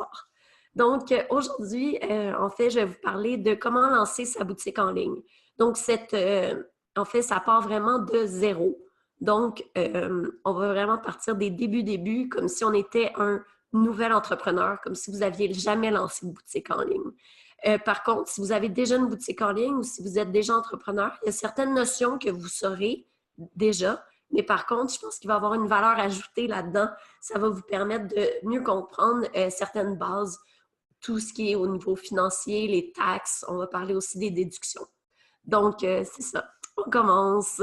histoire. Donc, aujourd'hui, en fait, je vais vous parler de comment lancer sa boutique en ligne. Donc, en fait, ça part vraiment de zéro. Donc, on va vraiment partir des débuts, comme si on était un nouvel entrepreneur, comme si vous aviez jamais lancé une boutique en ligne. Par contre, si vous avez déjà une boutique en ligne ou si vous êtes déjà entrepreneur, il y a certaines notions que vous saurez déjà, mais par contre, je pense qu'il va y avoir une valeur ajoutée là-dedans. Ça va vous permettre de mieux comprendre certaines bases, tout ce qui est au niveau financier, les taxes. On va parler aussi des déductions. Donc, c'est ça. On commence.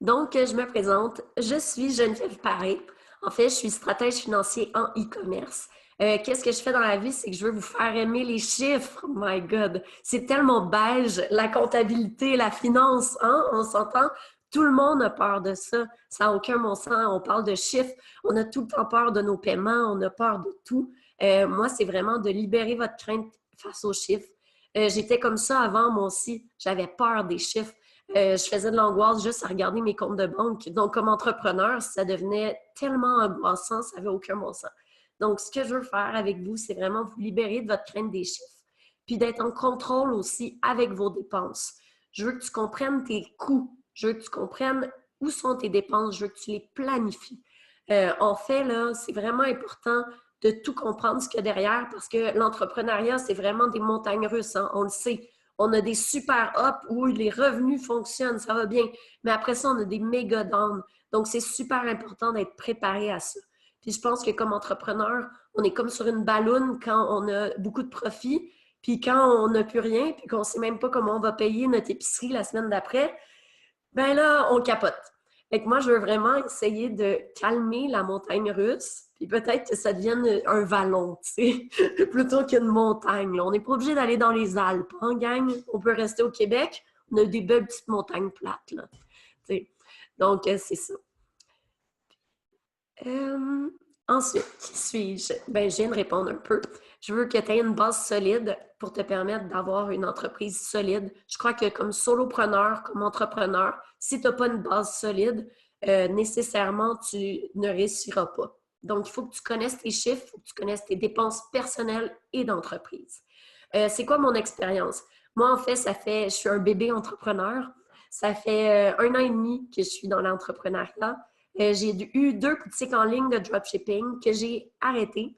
Donc, je me présente. Je suis Geneviève Paré. En fait, je suis stratège financier en e-commerce. Qu'est-ce que je fais dans la vie? C'est que je veux vous faire aimer les chiffres. Oh my God! C'est tellement beige, la comptabilité, la finance, hein? On s'entend? Tout le monde a peur de ça. Ça n'a aucun bon sens. On parle de chiffres. On a tout le temps peur de nos paiements. On a peur de tout. Moi, c'est vraiment de libérer votre crainte face aux chiffres. J'étais comme ça avant, moi aussi. J'avais peur des chiffres. Je faisais de l'angoisse juste à regarder mes comptes de banque. Donc, comme entrepreneur, ça devenait tellement angoissant, ça n'avait aucun bon sens. Donc, ce que je veux faire avec vous, c'est vraiment vous libérer de votre crainte des chiffres, puis d'être en contrôle aussi avec vos dépenses. Je veux que tu comprennes tes coûts. Je veux que tu comprennes où sont tes dépenses. Je veux que tu les planifies. En fait, là, c'est vraiment important de tout comprendre ce qu'il y a derrière parce que l'entrepreneuriat, c'est vraiment des montagnes russes, hein, on le sait. On a des super ups où les revenus fonctionnent, ça va bien. Mais après ça, on a des méga downs. Donc, c'est super important d'être préparé à ça. Puis je pense que comme entrepreneur, on est comme sur une balloune quand on a beaucoup de profits, puis quand on n'a plus rien, puis qu'on ne sait même pas comment on va payer notre épicerie la semaine d'après, ben là, on capote. Fait que moi, je veux vraiment essayer de calmer la montagne russe, puis peut-être que ça devienne un vallon, tu sais, plutôt qu'une montagne. Là. On n'est pas obligé d'aller dans les Alpes, hein, gang? On peut rester au Québec. On a des belles petites montagnes plates, là. Tu sais. Donc, c'est ça. Euh, Ensuite, qui suis-je? Ben, je viens de répondre un peu. Je veux que tu aies une base solide pour te permettre d'avoir une entreprise solide. Je crois que comme solopreneur, comme entrepreneur, si tu n'as pas une base solide, nécessairement, tu ne réussiras pas. Donc, il faut que tu connaisses tes chiffres, il faut que tu connaisses tes dépenses personnelles et d'entreprise. C'est quoi mon expérience? Moi, en fait, je suis un bébé entrepreneur. Ça fait 1 an et demi que je suis dans l'entrepreneuriat. J'ai eu 2 boutiques en ligne de dropshipping que j'ai arrêtées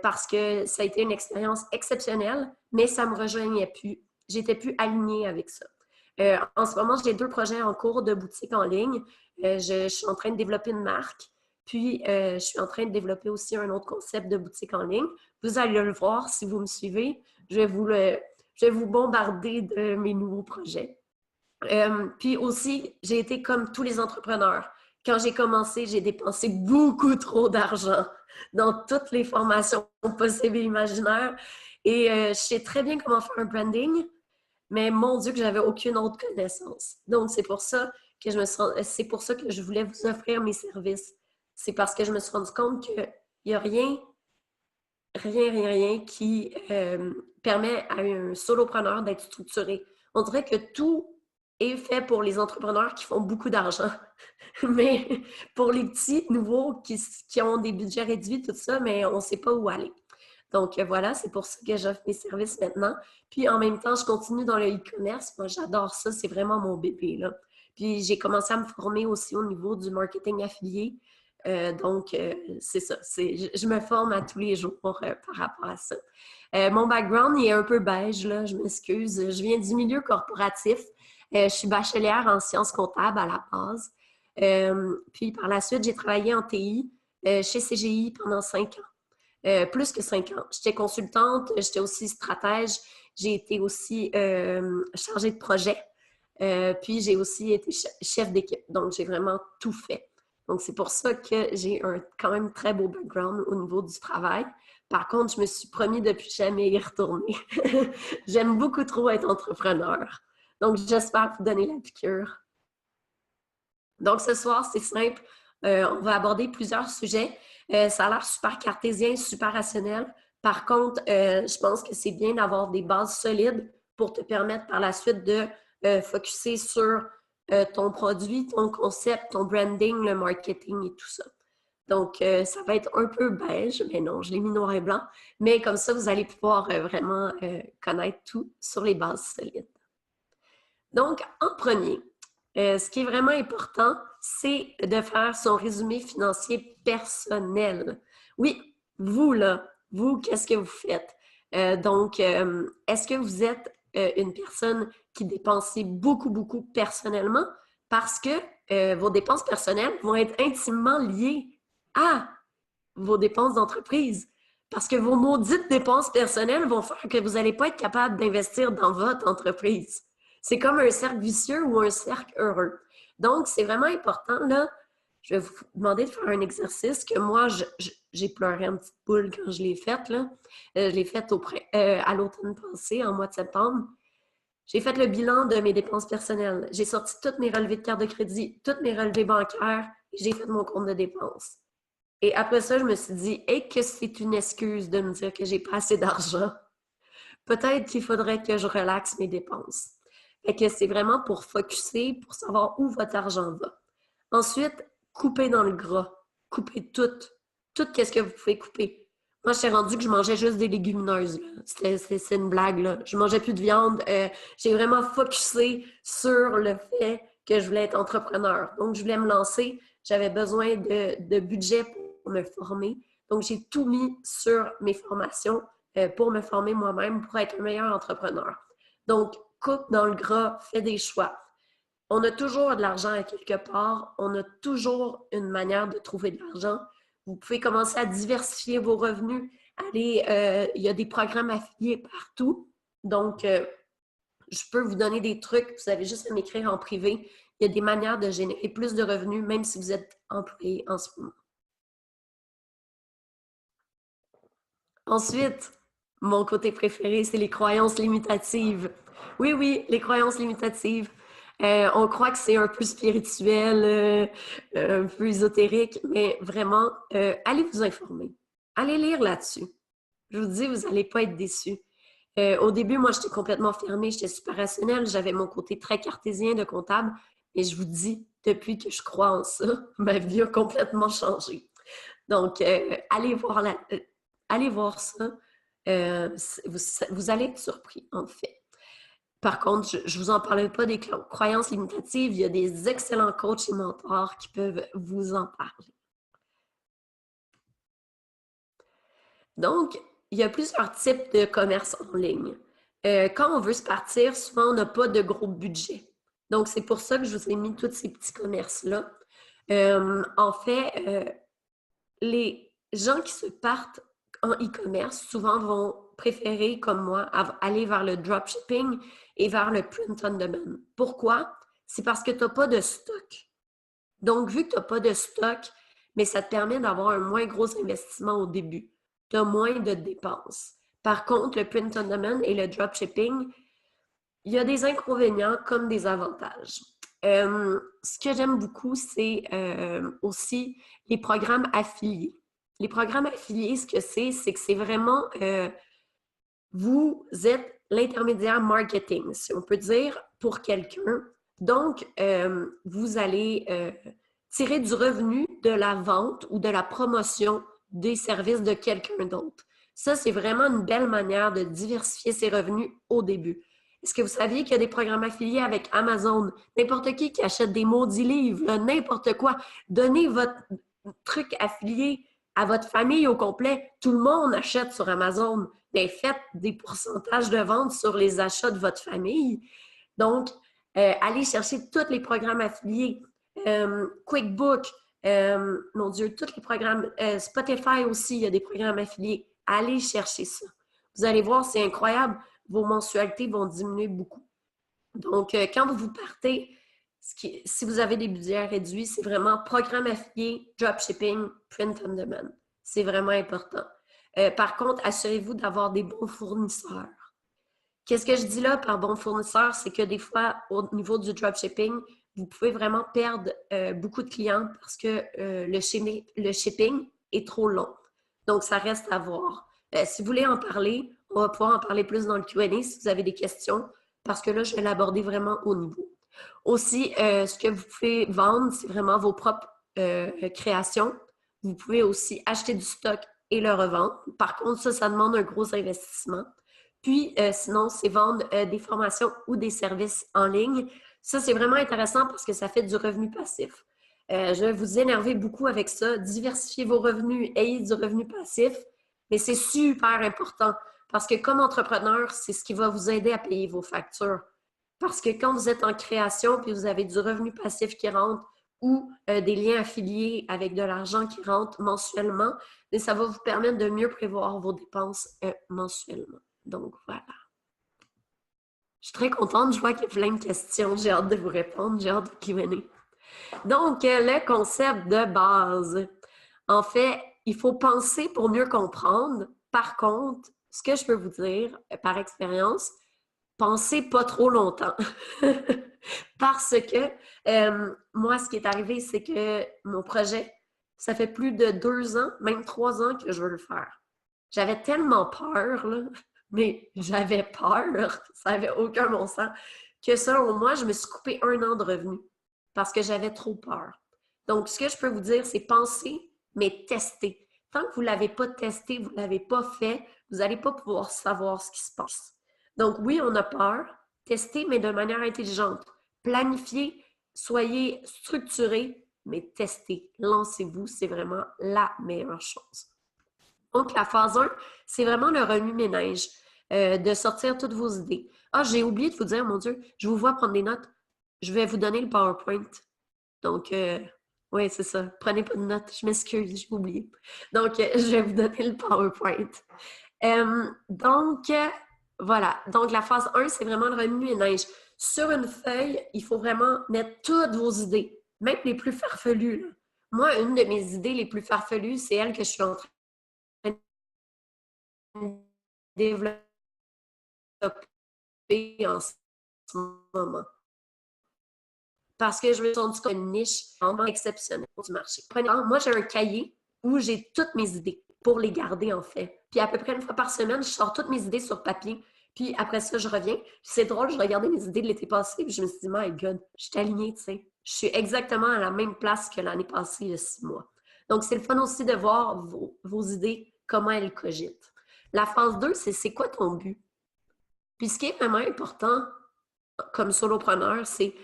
parce que ça a été une expérience exceptionnelle, mais ça ne me rejoignait plus. J'étais plus alignée avec ça. En ce moment, j'ai 2 projets en cours de boutique en ligne. Je suis en train de développer une marque, puis je suis en train de développer aussi un autre concept de boutique en ligne. Vous allez le voir si vous me suivez. Je vais vous bombarder de mes nouveaux projets. Puis aussi, j'ai été comme tous les entrepreneurs. Quand j'ai commencé, j'ai dépensé beaucoup trop d'argent dans toutes les formations possibles et imaginaires. Et je sais très bien comment faire un branding, mais mon Dieu que j'avais aucune autre connaissance. Donc, c'est pour ça que je voulais vous offrir mes services. C'est parce que je me suis rendu compte qu'il n'y a rien qui permet à un solopreneur d'être structuré. On dirait que tout est fait pour les entrepreneurs qui font beaucoup d'argent. Mais pour les petits nouveaux qui ont des budgets réduits, tout ça, mais on ne sait pas où aller. Donc voilà, c'est pour ça que j'offre mes services maintenant. Puis en même temps, je continue dans le e-commerce. Moi, j'adore ça, c'est vraiment mon bébé, là. Puis j'ai commencé à me former aussi au niveau du marketing affilié. Donc, c'est ça. Je me forme à tous les jours par rapport à ça. Mon background, il est un peu beige, là, je m'excuse. Je viens du milieu corporatif. Je suis bachelière en sciences comptables à la base. Puis par la suite, j'ai travaillé en TI chez CGI pendant 5 ans. Plus que 5 ans. J'étais consultante, j'étais aussi stratège, j'ai été aussi chargée de projet, puis j'ai aussi été chef d'équipe. Donc, j'ai vraiment tout fait. Donc, c'est pour ça que j'ai un quand même très beau background au niveau du travail. Par contre, je me suis promis de plus jamais y retourner. J'aime beaucoup trop être entrepreneur. Donc, j'espère vous donner la piqûre. Donc, ce soir, c'est simple. On va aborder plusieurs sujets. Ça a l'air super cartésien, super rationnel. Par contre, je pense que c'est bien d'avoir des bases solides pour te permettre par la suite de focusser sur ton produit, ton concept, ton branding, le marketing et tout ça. Donc, ça va être un peu beige, mais non, je l'ai mis noir et blanc. Mais comme ça, vous allez pouvoir vraiment connaître tout sur les bases solides. Donc, en premier, ce qui est vraiment important, c'est de faire son résumé financier personnel. Oui, vous, là, vous, qu'est-ce que vous faites? Donc, est-ce que vous êtes une personne qui dépense beaucoup, beaucoup personnellement? Parce que vos dépenses personnelles vont être intimement liées à vos dépenses d'entreprise. Parce que vos maudites dépenses personnelles vont faire que vous n'allez pas être capable d'investir dans votre entreprise. C'est comme un cercle vicieux ou un cercle heureux. Donc, c'est vraiment important, là. Je vais vous demander de faire un exercice que moi, j'ai pleuré une petite boule quand je l'ai faite, là. Je l'ai faite à l'automne passé, en mois de septembre. J'ai fait le bilan de mes dépenses personnelles. J'ai sorti toutes mes relevés de carte de crédit, toutes mes relevés bancaires, et j'ai fait mon compte de dépenses. Et après ça, je me suis dit, hey, que c'est une excuse de me dire que j'ai pas assez d'argent. Peut-être qu'il faudrait que je relaxe mes dépenses. Fait que c'est vraiment pour focusser, pour savoir où votre argent va. Ensuite, coupez dans le gras. Coupez tout. Tout qu'est-ce que vous pouvez couper. Moi, je suis rendue que je mangeais juste des légumineuses. C'est une blague, là. Je mangeais plus de viande. J'ai vraiment focusé sur le fait que je voulais être entrepreneur. Donc, je voulais me lancer. J'avais besoin de budget pour me former. Donc, j'ai tout mis sur mes formations pour me former moi-même, pour être un meilleur entrepreneur. Donc, coupe dans le gras, fais des choix. On a toujours de l'argent à quelque part. On a toujours une manière de trouver de l'argent. Vous pouvez commencer à diversifier vos revenus. Allez, il y a des programmes affiliés partout. Donc, je peux vous donner des trucs. Vous avez juste à m'écrire en privé. Il y a des manières de générer plus de revenus, même si vous êtes employé en ce moment. Ensuite, mon côté préféré, c'est les croyances limitatives. Oui, oui, les croyances limitatives. On croit que c'est un peu spirituel, un peu ésotérique, mais vraiment, allez vous informer. Allez lire là-dessus. Je vous dis, vous n'allez pas être déçus. Au début, moi, j'étais complètement fermée, j'étais super rationnelle, j'avais mon côté très cartésien de comptable, et je vous dis, depuis que je crois en ça, ma vie a complètement changé. Donc, allez voir ça. Vous allez être surpris, en fait. Par contre, je ne vous en parlerai pas des croyances limitatives. Il y a des excellents coachs et mentors qui peuvent vous en parler. Donc, il y a plusieurs types de commerce en ligne. Quand on veut se partir, souvent, on n'a pas de gros budget. Donc, c'est pour ça que je vous ai mis tous ces petits commerces-là. En fait, les gens qui se partent en e-commerce souvent vont préférer, comme moi, aller vers le dropshipping et vers le print on demand. Pourquoi? C'est parce que tu n'as pas de stock. Donc, vu que tu n'as pas de stock, mais ça te permet d'avoir un moins gros investissement au début. Tu as moins de dépenses. Par contre, le print on demand et le dropshipping, il y a des inconvénients comme des avantages. Ce que j'aime beaucoup, c'est aussi les programmes affiliés. Les programmes affiliés, ce que c'est que c'est vraiment, vous êtes l'intermédiaire marketing, si on peut dire, pour quelqu'un. Donc, vous allez tirer du revenu de la vente ou de la promotion des services de quelqu'un d'autre. Ça, c'est vraiment une belle manière de diversifier ses revenus au début. Est-ce que vous saviez qu'il y a des programmes affiliés avec Amazon? N'importe qui achète des maudits livres, n'importe quoi. Donnez votre truc affilié à votre famille au complet. Tout le monde achète sur Amazon. Mais faites des pourcentages de vente sur les achats de votre famille. Donc, allez chercher tous les programmes affiliés. QuickBook, mon Dieu, tous les programmes. Spotify aussi, il y a des programmes affiliés. Allez chercher ça. Vous allez voir, c'est incroyable. Vos mensualités vont diminuer beaucoup. Donc, quand vous partez, si vous avez des budgets réduits, c'est vraiment programme affilié, dropshipping, print on demand. C'est vraiment important. Par contre, assurez-vous d'avoir des bons fournisseurs. Qu'est-ce que je dis là par bons fournisseurs? C'est que des fois, au niveau du dropshipping, vous pouvez vraiment perdre beaucoup de clients parce que le shipping est trop long. Donc, ça reste à voir. Si vous voulez en parler, on va pouvoir en parler plus dans le Q&A si vous avez des questions, parce que là, je vais l'aborder vraiment au niveau. Aussi, ce que vous pouvez vendre, c'est vraiment vos propres créations, Vous pouvez aussi acheter du stock et le revendre. Par contre, ça demande un gros investissement. Puis, sinon, c'est vendre des formations ou des services en ligne. Ça, c'est vraiment intéressant parce que ça fait du revenu passif. Je vais vous énerver beaucoup avec ça. Diversifiez vos revenus, ayez du revenu passif, mais c'est super important parce que comme entrepreneur, c'est ce qui va vous aider à payer vos factures. Parce que quand vous êtes en création puis vous avez du revenu passif qui rentre ou des liens affiliés avec de l'argent qui rentre mensuellement, mais ça va vous permettre de mieux prévoir vos dépenses mensuellement. Donc, voilà. Je suis très contente. Je vois qu'il y a plein de questions. J'ai hâte de vous répondre. J'ai hâte de Q&A. Donc, le concept de base. En fait, il faut penser pour mieux comprendre. Par contre, ce que je peux vous dire par expérience, pensez pas trop longtemps. Parce que moi, ce qui est arrivé, c'est que mon projet, ça fait plus de 2 ans, même 3 ans que je veux le faire. J'avais tellement peur, là, mais j'avais peur, ça n'avait aucun bon sens, que selon moi, je me suis coupé 1 an de revenus parce que j'avais trop peur. Donc, ce que je peux vous dire, c'est penser, mais tester. Tant que vous ne l'avez pas testé, vous ne l'avez pas fait, vous n'allez pas pouvoir savoir ce qui se passe. Donc, oui, on a peur. Testez, mais de manière intelligente. Planifiez, soyez structuré, mais testez. Lancez-vous, c'est vraiment la meilleure chose. Donc, la phase 1, c'est vraiment le remue-ménage, de sortir toutes vos idées. Ah, j'ai oublié de vous dire, mon Dieu, je vous vois prendre des notes. Je vais vous donner le PowerPoint. Donc, oui, c'est ça. Prenez pas de notes. Je m'excuse, j'ai oublié. Donc, je vais vous donner le PowerPoint. Donc, voilà. Donc, la phase 1, c'est vraiment le remue-ménage. Sur une feuille, il faut vraiment mettre toutes vos idées, même les plus farfelues, là. Moi, une de mes idées les plus farfelues, c'est elle que je suis en train de développer en ce moment. Parce que je me suis rendu compte d'une niche vraiment exceptionnelle du marché. Moi, j'ai un cahier où j'ai toutes mes idées pour les garder, en fait. Puis à peu près 1 fois par semaine, je sors toutes mes idées sur papier. Puis après ça, je reviens. Puis c'est drôle, je regardais mes idées de l'été passé, puis je me suis dit, my God, je suis alignée, tu sais. Je suis exactement à la même place que l'année passée, il y a 6 mois. Donc, c'est le fun aussi de voir vos idées, comment elles cogitent. La phase 2, c'est quoi ton but? Puis ce qui est vraiment important comme solopreneur, c'est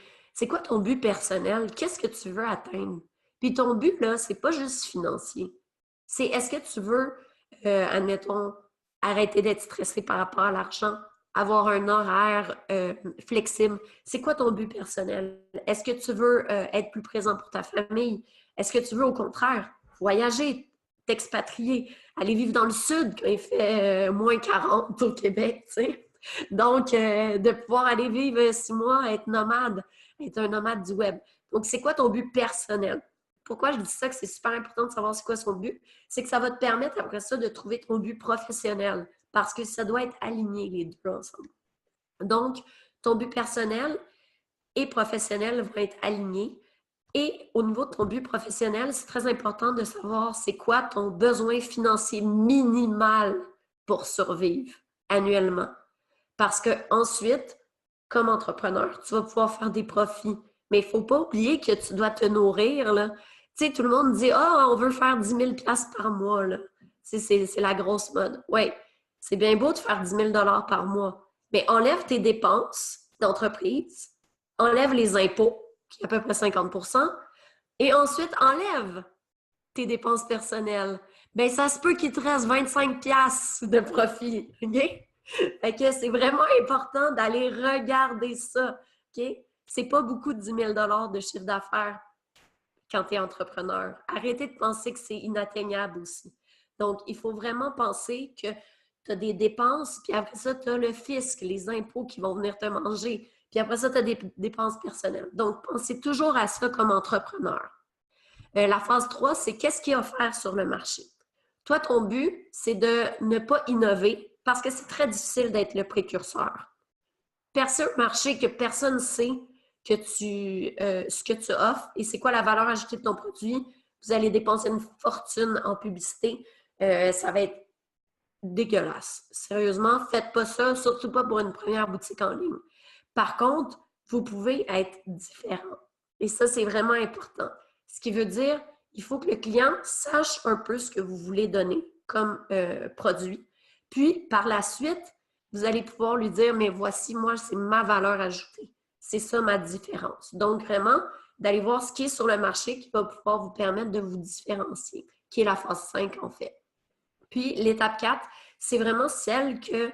quoi ton but personnel? Qu'est-ce que tu veux atteindre? Puis ton but, là, c'est pas juste financier. C'est est-ce que tu veux, admettons, arrêter d'être stressé par rapport à l'argent, avoir un horaire flexible? C'est quoi ton but personnel? Est-ce que tu veux être plus présent pour ta famille? Est-ce que tu veux, au contraire, voyager, t'expatrier, aller vivre dans le sud quand il fait moins 40 au Québec, tu sais? Donc, de pouvoir aller vivre 6 mois, être nomade, être un nomade du web. Donc, c'est quoi ton but personnel? Pourquoi je dis ça, que c'est super important de savoir c'est quoi son but? C'est que ça va te permettre après ça de trouver ton but professionnel parce que ça doit être aligné les deux ensemble. Donc, ton but personnel et professionnel vont être alignés. Et au niveau de ton but professionnel, c'est très important de savoir c'est quoi ton besoin financier minimal pour survivre annuellement. Parce que ensuite, comme entrepreneur, tu vas pouvoir faire des profits. Mais il ne faut pas oublier que tu dois te nourrir, là. Tu sais, tout le monde dit ah, on veut faire 10 000 par mois, là. C'est la grosse mode. Oui, c'est bien beau de faire 10 000 par mois, mais enlève tes dépenses d'entreprise, enlève les impôts, qui est à peu près 50 et ensuite enlève tes dépenses personnelles. Bien, ça se peut qu'il te reste 25 de profit, OK? Fait que c'est vraiment important d'aller regarder ça, OK? C'est pas beaucoup de 10 000 de chiffre d'affaires quand tu es entrepreneur. Arrêtez de penser que c'est inatteignable aussi. Donc, il faut vraiment penser que tu as des dépenses, puis après ça, tu as le fisc, les impôts qui vont venir te manger. Puis après ça, tu as des dépenses personnelles. Donc, pensez toujours à ça comme entrepreneur. La phase 3, c'est qu'est-ce qui est offert sur le marché. Toi, ton but, c'est de ne pas innover parce que c'est très difficile d'être le précurseur. Percer un marché que personne ne sait ce que tu offres et c'est quoi la valeur ajoutée de ton produit. Vous allez dépenser une fortune en publicité. Ça va être dégueulasse. Sérieusement, faites pas ça, surtout pas pour une première boutique en ligne. Par contre, vous pouvez être différent. Et ça, c'est vraiment important. Ce qui veut dire, il faut que le client sache un peu ce que vous voulez donner comme produit. Puis, par la suite, vous allez pouvoir lui dire, mais voici, moi, c'est ma valeur ajoutée. C'est ça ma différence. Donc, vraiment, d'aller voir ce qui est sur le marché qui va pouvoir vous permettre de vous différencier, qui est la phase 5 en fait. Puis, l'étape 4, c'est vraiment celle que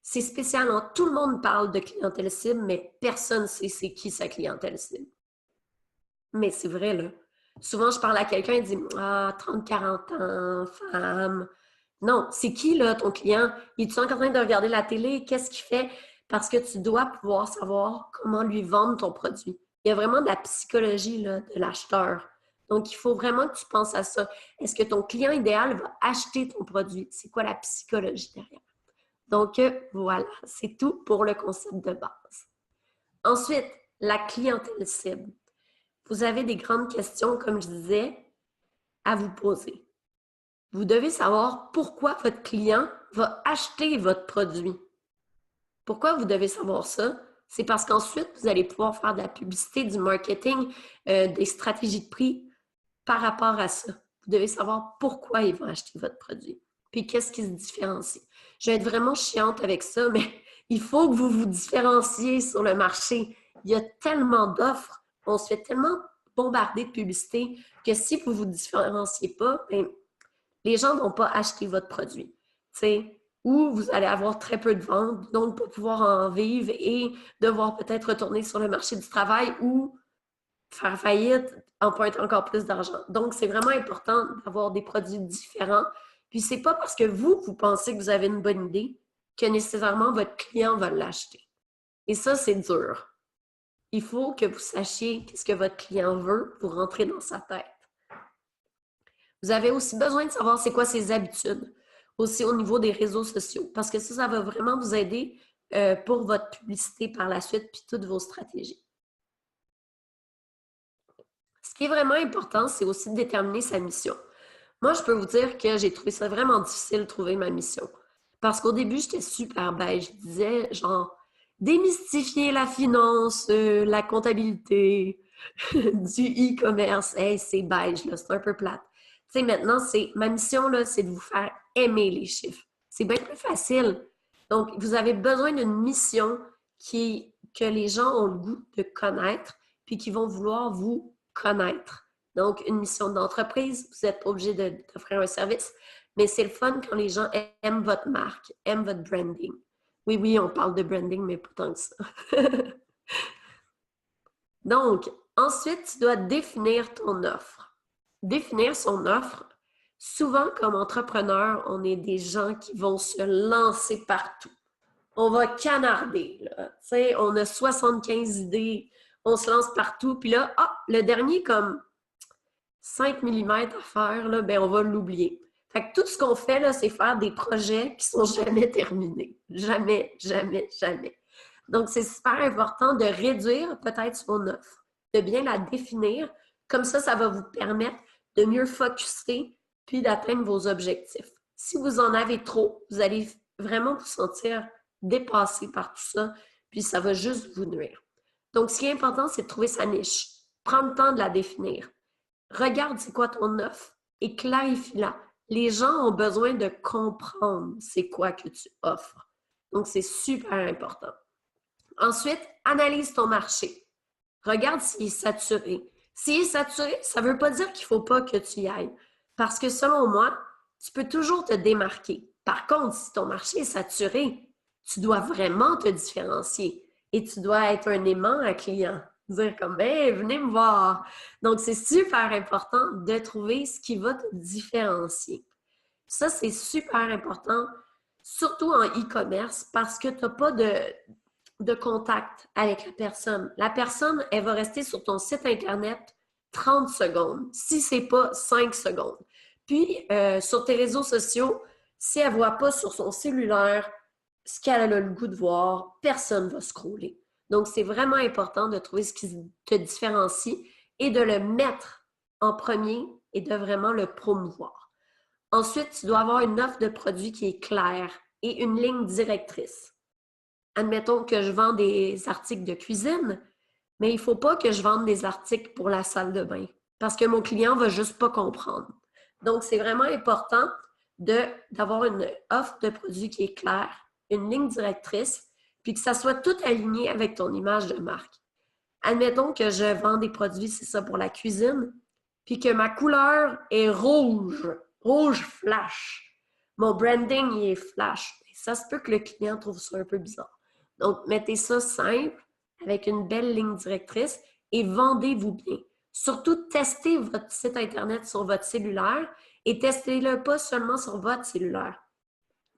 c'est spécial. Tout le monde parle de clientèle cible, mais personne ne sait c'est qui sa clientèle cible. Mais c'est vrai, là. Souvent, je parle à quelqu'un, il dit « Ah, 30-40 ans, femme. » Non, c'est qui, là, ton client? Il est en train de regarder la télé? Qu'est-ce qu'il fait? Parce que tu dois pouvoir savoir comment lui vendre ton produit. Il y a vraiment de la psychologie, là, de l'acheteur. Donc, il faut vraiment que tu penses à ça. Est-ce que ton client idéal va acheter ton produit? C'est quoi la psychologie derrière? Donc, voilà, c'est tout pour le concept de base. Ensuite, la clientèle cible. Vous avez des grandes questions, comme je disais, à vous poser. Vous devez savoir pourquoi votre client va acheter votre produit. Pourquoi vous devez savoir ça? C'est parce qu'ensuite, vous allez pouvoir faire de la publicité, du marketing, des stratégies de prix par rapport à ça. Vous devez savoir pourquoi ils vont acheter votre produit. Puis qu'est-ce qui se différencie. Je vais être vraiment chiante avec ça, mais il faut que vous vous différenciez sur le marché. Il y a tellement d'offres, on se fait tellement bombarder de publicité que si vous ne vous différenciez pas, bien, les gens ne vont pas acheter votre produit. T'sais, ou vous allez avoir très peu de ventes, donc pas pouvoir en vivre et devoir peut-être retourner sur le marché du travail ou faire faillite, emprunter encore plus d'argent. Donc, c'est vraiment important d'avoir des produits différents. Puis, c'est pas parce que vous pensez que vous avez une bonne idée que nécessairement votre client va l'acheter. Et ça, c'est dur. Il faut que vous sachiez qu'est-ce que votre client veut pour rentrer dans sa tête. Vous avez aussi besoin de savoir c'est quoi ses habitudes, aussi au niveau des réseaux sociaux, parce que ça va vraiment vous aider pour votre publicité par la suite, puis toutes vos stratégies. Ce qui est vraiment important, c'est aussi de déterminer sa mission. Moi, je peux vous dire que j'ai trouvé ça vraiment difficile de trouver ma mission. Parce qu'au début, j'étais super beige. Je disais, genre, démystifier la finance, la comptabilité, du e-commerce. Hey, c'est beige, là, c'est un peu plate. Tu sais, maintenant, ma mission, là, c'est de vous faire aimer les chiffres. C'est bien plus facile. Donc, vous avez besoin d'une mission que les gens ont le goût de connaître, puis qui vont vouloir vous connaître. Donc, une mission d'entreprise, vous n'êtes pas obligé d'offrir un service, mais c'est le fun quand les gens aiment votre marque, aiment votre branding. Oui, oui, on parle de branding, mais pas tant que ça. Donc, ensuite, tu dois définir ton offre. Définir son offre. Souvent, comme entrepreneur, on est des gens qui vont se lancer partout. On va canarder, là. Tu sais, on a 75 idées, on se lance partout, puis là, le dernier, comme 5 mm à faire, là, ben, on va l'oublier. Fait que tout ce qu'on fait, là, c'est faire des projets qui sont jamais terminés. Jamais, jamais, jamais. Donc, c'est super important de réduire peut-être son offre, de bien la définir. Comme ça va vous permettre de mieux focuser puis d'atteindre vos objectifs. Si vous en avez trop, vous allez vraiment vous sentir dépassé par tout ça, puis ça va juste vous nuire. Donc, ce qui est important, c'est de trouver sa niche. Prendre le temps de la définir. Regarde c'est quoi ton offre et clarifie-la. Les gens ont besoin de comprendre c'est quoi que tu offres. Donc, c'est super important. Ensuite, analyse ton marché. Regarde s'il est saturé. S'il est saturé, ça ne veut pas dire qu'il ne faut pas que tu y ailles. Parce que selon moi, tu peux toujours te démarquer. Par contre, si ton marché est saturé, tu dois vraiment te différencier et tu dois être un aimant à client. Dire comme, hey, venez me voir. Donc, c'est super important de trouver ce qui va te différencier. Ça, c'est super important, surtout en e-commerce, parce que tu n'as pas de contact avec la personne. La personne, elle va rester sur ton site Internet 30 secondes, si ce n'est pas 5 secondes. Puis, sur tes réseaux sociaux, si elle ne voit pas sur son cellulaire ce qu'elle a le goût de voir, personne ne va scroller. Donc, c'est vraiment important de trouver ce qui te différencie et de le mettre en premier et de vraiment le promouvoir. Ensuite, tu dois avoir une offre de produit qui est claire et une ligne directrice. Admettons que je vends des articles de cuisine, mais il ne faut pas que je vende des articles pour la salle de bain. parce que mon client ne va juste pas comprendre. Donc, c'est vraiment important d'avoir une offre de produit qui est claire, une ligne directrice, puis que ça soit tout aligné avec ton image de marque. Admettons que je vends des produits, c'est ça, pour la cuisine, puis que ma couleur est rouge, rouge flash. Mon branding, il est flash. Ça se peut que le client trouve ça un peu bizarre. Donc, mettez ça simple, avec une belle ligne directrice, et vendez-vous bien. Surtout, testez votre site Internet sur votre cellulaire et testez-le pas seulement sur votre cellulaire.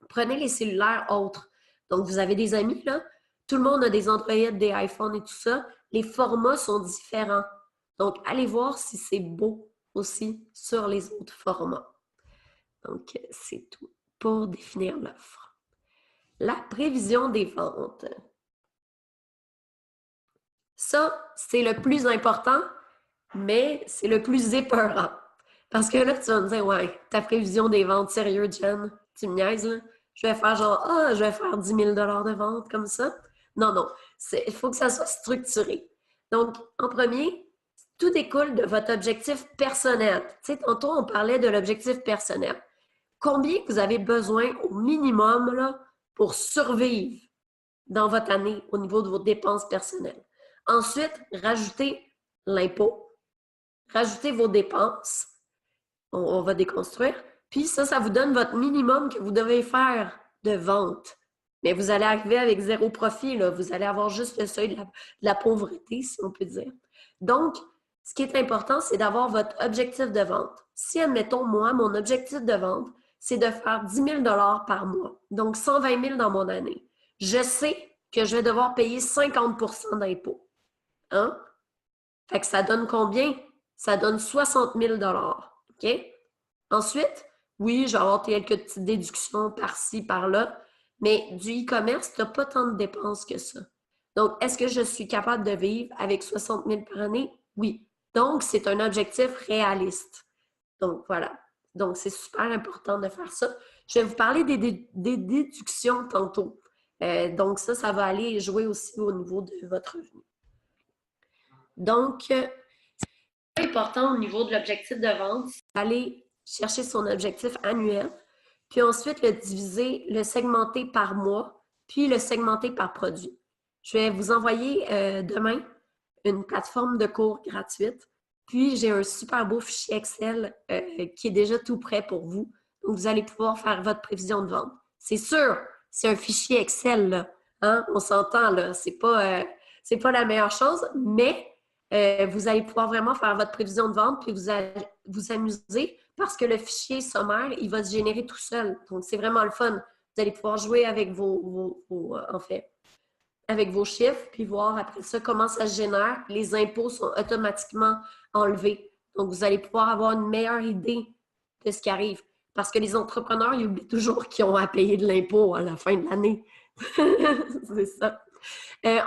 Prenez les cellulaires autres. Donc, vous avez des amis, là. Tout le monde a des Android, des iPhones et tout ça. Les formats sont différents. Donc, allez voir si c'est beau aussi sur les autres formats. Donc, c'est tout pour définir l'offre. La prévision des ventes. Ça, c'est le plus important, mais c'est le plus épeurant. Parce que là, tu vas me dire, ouais, ta prévision des ventes, sérieux, Jen, tu me niaises, là? Je vais faire genre, je vais faire 10 000 de vente comme ça. Non, non, il faut que ça soit structuré. Donc, en premier, tout découle de votre objectif personnel. Tu sais, tantôt, on parlait de l'objectif personnel. Combien vous avez besoin au minimum là, pour survivre dans votre année au niveau de vos dépenses personnelles? Ensuite, rajoutez l'impôt, rajoutez vos dépenses. On va déconstruire. Puis ça vous donne votre minimum que vous devez faire de vente. Mais vous allez arriver avec zéro profit. Là. Vous allez avoir juste le seuil de la pauvreté, si on peut dire. Donc, ce qui est important, c'est d'avoir votre objectif de vente. Si, admettons, moi, mon objectif de vente, c'est de faire 10 000 par mois, donc 120 000 dans mon année. Je sais que je vais devoir payer 50 % d'impôts. Hein? Fait que ça donne combien? Ça donne 60 000 OK? Ensuite, oui, je vais avoir quelques petites déductions par-ci, par-là, mais du e-commerce, tu n'as pas tant de dépenses que ça. Donc, est-ce que je suis capable de vivre avec 60 000 par année? Oui. Donc, c'est un objectif réaliste. Donc, voilà. Donc, c'est super important de faire ça. Je vais vous parler des déductions tantôt. Donc, ça va aller jouer aussi au niveau de votre revenu. Donc, c'est important au niveau de l'objectif de vente, c'est d'aller chercher son objectif annuel, puis ensuite le diviser, le segmenter par mois, puis le segmenter par produit. Je vais vous envoyer demain une plateforme de cours gratuite, puis j'ai un super beau fichier Excel qui est déjà tout prêt pour vous. Donc, vous allez pouvoir faire votre prévision de vente. C'est sûr, c'est un fichier Excel, là. Hein? On s'entend, là. C'est pas la meilleure chose, mais vous allez pouvoir vraiment faire votre prévision de vente puis vous allez vous amuser parce que le fichier sommaire, il va se générer tout seul. Donc, c'est vraiment le fun. Vous allez pouvoir jouer avec avec vos chiffres puis voir après ça comment ça se génère. Les impôts sont automatiquement enlevés. Donc, vous allez pouvoir avoir une meilleure idée de ce qui arrive. Parce que les entrepreneurs, ils oublient toujours qu'ils ont à payer de l'impôt à la fin de l'année. C'est ça.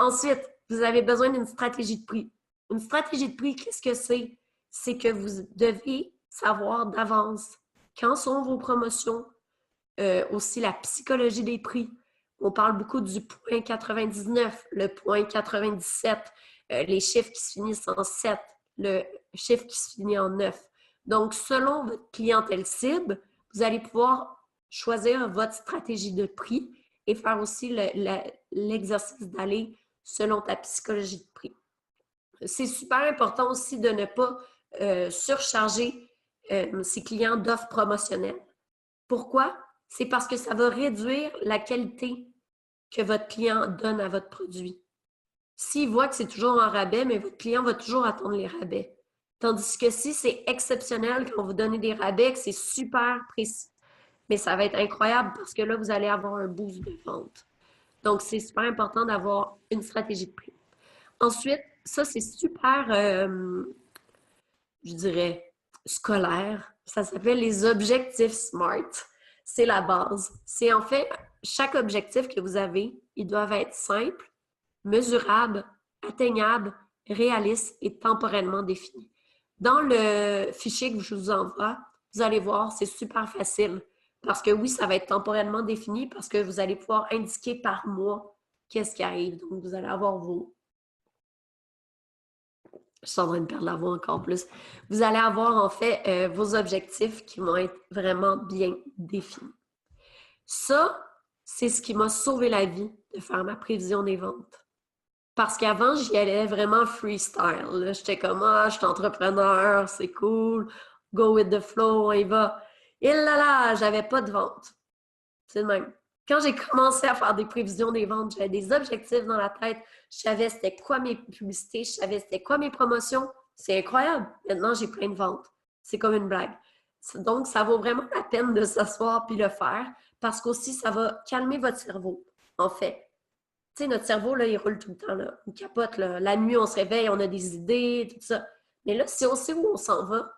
Ensuite, vous avez besoin d'une stratégie de prix. Une stratégie de prix, qu'est-ce que c'est? C'est que vous devez savoir d'avance quand sont vos promotions, aussi la psychologie des prix. On parle beaucoup du point 99, le point 97, les chiffres qui se finissent en 7, le chiffre qui se finit en 9. Donc, selon votre clientèle cible, vous allez pouvoir choisir votre stratégie de prix et faire aussi l'exercice d'aller selon ta psychologie de prix. C'est super important aussi de ne pas surcharger ses clients d'offres promotionnelles. Pourquoi? C'est parce que ça va réduire la qualité que votre client donne à votre produit. S'il voit que c'est toujours en rabais, mais votre client va toujours attendre les rabais. Tandis que si c'est exceptionnel quand vous donnez des rabais, que c'est super précis, mais ça va être incroyable parce que là, vous allez avoir un boost de vente. Donc, c'est super important d'avoir une stratégie de prix. Ensuite, ça, c'est super, je dirais, scolaire. Ça s'appelle les objectifs SMART. C'est la base. C'est en fait, chaque objectif que vous avez, ils doivent être simples, mesurables, atteignables, réalistes et temporellement définis. Dans le fichier que je vous envoie, vous allez voir, c'est super facile. Parce que oui, ça va être temporellement défini parce que vous allez pouvoir indiquer par mois qu'est-ce qui arrive. Donc, vous allez avoir Je suis en train de perdre la voix encore plus. Vous allez avoir en fait vos objectifs qui vont être vraiment bien définis. Ça, c'est ce qui m'a sauvé la vie de faire ma prévision des ventes. Parce qu'avant, j'y allais vraiment freestyle. J'étais comme, ah, je suis entrepreneur, c'est cool, go with the flow, on y va. Et là là, j'avais pas de vente. C'est le même. Quand j'ai commencé à faire des prévisions des ventes, j'avais des objectifs dans la tête. Je savais c'était quoi mes publicités, je savais c'était quoi mes promotions. C'est incroyable. Maintenant, j'ai plein de ventes. C'est comme une blague. Donc, ça vaut vraiment la peine de s'asseoir puis le faire parce qu'aussi, ça va calmer votre cerveau. En fait, tu sais, notre cerveau, là, il roule tout le temps, là. Il capote, là. La nuit, on se réveille, on a des idées, tout ça. Mais là, si on sait où on s'en va,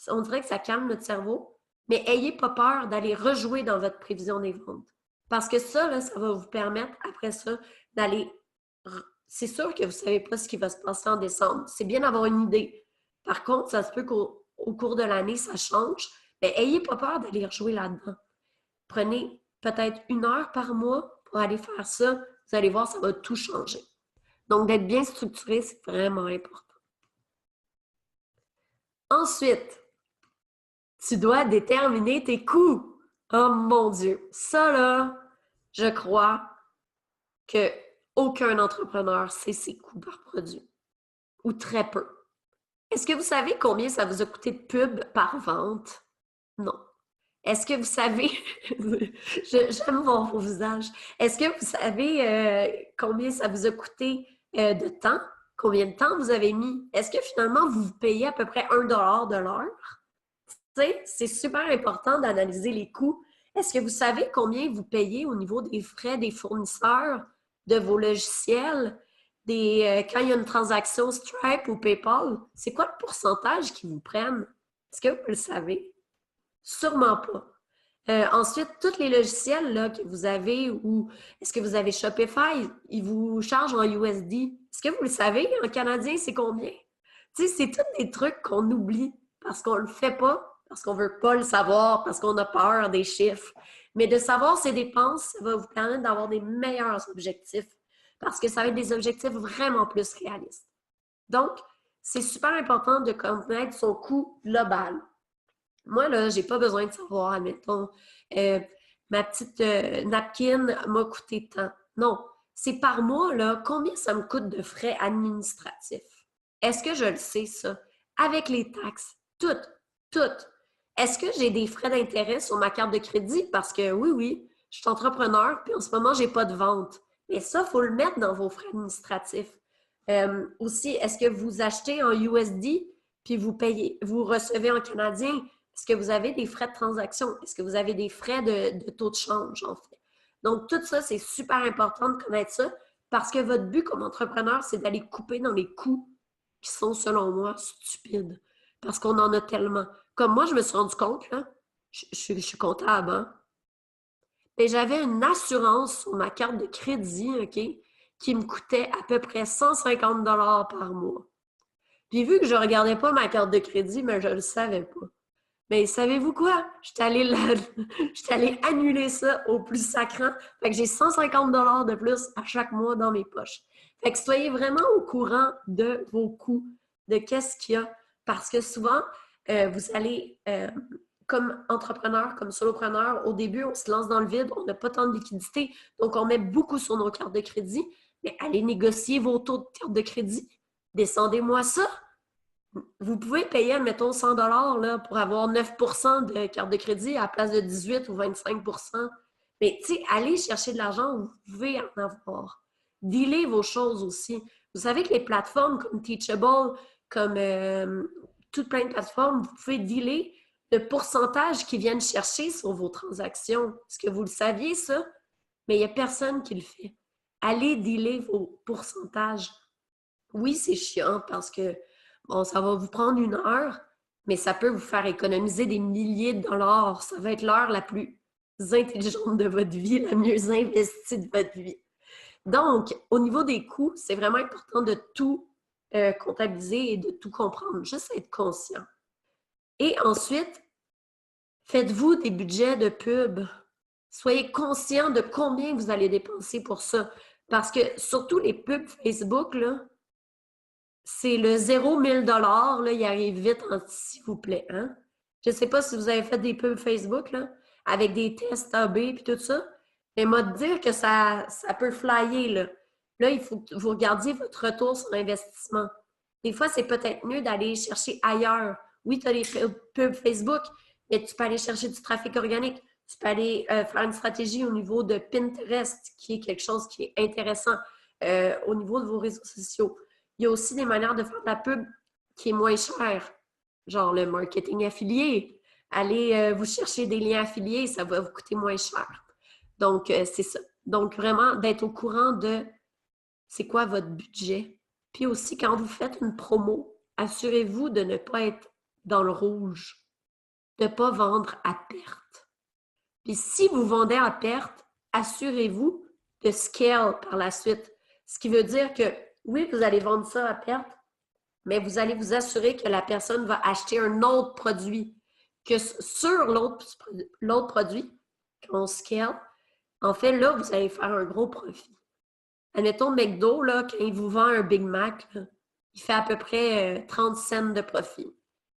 on dirait que ça calme notre cerveau. Mais ayez pas peur d'aller rejouer dans votre prévision des ventes. Parce que ça, là, ça va vous permettre, après ça, d'aller... C'est sûr que vous ne savez pas ce qui va se passer en décembre. C'est bien d'avoir une idée. Par contre, ça se peut qu'au cours de l'année, ça change. Mais ayez pas peur d'aller rejouer là-dedans. Prenez peut-être 1 heure par mois pour aller faire ça. Vous allez voir, ça va tout changer. Donc, d'être bien structuré, c'est vraiment important. Ensuite, tu dois déterminer tes coûts. Oh mon Dieu! Ça, là, je crois que aucun entrepreneur sait ses coûts par produit, ou très peu. Est-ce que vous savez combien ça vous a coûté de pub par vente? Non. Est-ce que vous savez, j'aime voir vos visages, est-ce que vous savez combien ça vous a coûté de temps? Combien de temps vous avez mis? Est-ce que finalement vous vous payez à peu près 1 $ de l'heure? Tu sais, c'est super important d'analyser les coûts. Est-ce que vous savez combien vous payez au niveau des frais des fournisseurs de vos logiciels? Quand il y a une transaction Stripe ou PayPal, c'est quoi le pourcentage qu'ils vous prennent? Est-ce que vous le savez? Sûrement pas. Ensuite, tous les logiciels là, que vous avez ou est-ce que vous avez Shopify, ils vous chargent en USD. Est-ce que vous le savez? En canadien, c'est combien? Tu sais, c'est tous des trucs qu'on oublie parce qu'on le fait pas, parce qu'on veut pas le savoir, parce qu'on a peur des chiffres. Mais de savoir ses dépenses, ça va vous permettre d'avoir des meilleurs objectifs parce que ça va être des objectifs vraiment plus réalistes. Donc, c'est super important de connaître son coût global. Moi, là, j'ai pas besoin de savoir, admettons, euh, ma petite napkin m'a coûté tant. Non, c'est par mois, là, combien ça me coûte de frais administratifs? Est-ce que je le sais, ça? Avec les taxes, toutes, toutes. Est-ce que j'ai des frais d'intérêt sur ma carte de crédit? Parce que oui, oui, je suis entrepreneur, puis en ce moment, j'ai pas de vente. Mais ça, il faut le mettre dans vos frais administratifs. Aussi, est-ce que vous achetez en USD, puis vous payez, vous recevez en canadien? Est-ce que vous avez des frais de transaction? Est-ce que vous avez des frais de taux de change, en fait? Donc, tout ça, c'est super important de connaître ça parce que votre but comme entrepreneur, c'est d'aller couper dans les coûts qui sont, selon moi, stupides. Parce qu'on en a tellement. Comme moi, je me suis rendu compte, là, je suis comptable, hein? Et j'avais une assurance sur ma carte de crédit, OK, qui me coûtait à peu près 150 $ par mois. Puis vu que je ne regardais pas ma carte de crédit, mais je ne le savais pas. Mais savez-vous quoi? J'étais allée annuler ça au plus sacrant. Fait que j'ai 150 $ de plus à chaque mois dans mes poches. Fait que soyez vraiment au courant de vos coûts, de qu'est-ce qu'il y a. Parce que souvent, vous allez, comme entrepreneur, comme solopreneur, au début, on se lance dans le vide, on n'a pas tant de liquidité. Donc, on met beaucoup sur nos cartes de crédit. Mais allez négocier vos taux de carte de crédit. Descendez-moi ça. Vous pouvez payer, admettons, 100 $ là, pour avoir 9 % de carte de crédit à la place de 18 ou 25 %. Mais, tu sais, allez chercher de l'argent où vous pouvez en avoir. Dealez vos choses aussi. Vous savez que les plateformes comme Teachable, comme toutes plein de plateformes, vous pouvez dealer le pourcentage qu'ils viennent chercher sur vos transactions. Est-ce que vous le saviez, ça? Mais il n'y a personne qui le fait. Allez dealer vos pourcentages. Oui, c'est chiant parce que bon, ça va vous prendre 1 heure, mais ça peut vous faire économiser des milliers de dollars. Ça va être l'heure la plus intelligente de votre vie, la mieux investie de votre vie. Donc, au niveau des coûts, c'est vraiment important de tout comptabiliser et de tout comprendre, juste être conscient. Et ensuite, faites-vous des budgets de pub. Soyez conscient de combien vous allez dépenser pour ça. Parce que surtout les pubs Facebook, là, c'est le 0 000 $, là, il arrive vite en s'il vous plaît, hein? Je sais pas si vous avez fait des pubs Facebook, là, avec des tests AB et tout ça, mais moi, te dire que ça peut flyer, là. Là, il faut que vous regardiez votre retour sur investissement. Des fois, c'est peut-être mieux d'aller chercher ailleurs. Oui, tu as les pubs Facebook, mais tu peux aller chercher du trafic organique. Tu peux aller faire une stratégie au niveau de Pinterest, qui est quelque chose qui est intéressant au niveau de vos réseaux sociaux. Il y a aussi des manières de faire de la pub qui est moins chère, genre le marketing affilié. Allez vous chercher des liens affiliés, ça va vous coûter moins cher. Donc, c'est ça. Donc, vraiment, d'être au courant de c'est quoi votre budget. Puis aussi, quand vous faites une promo, assurez-vous de ne pas être dans le rouge, de ne pas vendre à perte. Puis si vous vendez à perte, assurez-vous de scale par la suite. Ce qui veut dire que oui, vous allez vendre ça à perte, mais vous allez vous assurer que la personne va acheter un autre produit. Que sur l'autre produit, quand on scale, en fait, là, vous allez faire un gros profit. Admettons, McDo, là, quand il vous vend un Big Mac, là, il fait à peu près 30 cents de profit.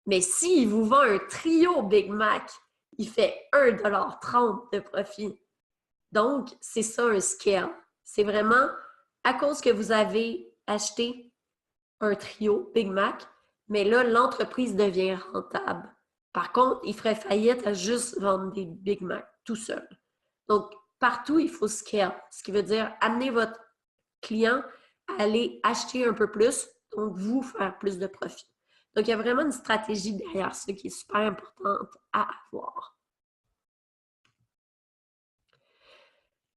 Mais s'il vous vend un trio Big Mac, il fait 1,30 $ de profit. Donc, c'est ça un scale. C'est vraiment à cause que vous avez acheté un trio Big Mac, mais là, l'entreprise devient rentable. Par contre, il ferait faillite à juste vendre des Big Mac tout seul. Donc, partout, il faut scale, ce qui veut dire amener votre client à aller acheter un peu plus, donc vous faire plus de profit. Donc, il y a vraiment une stratégie derrière ça qui est super importante à avoir.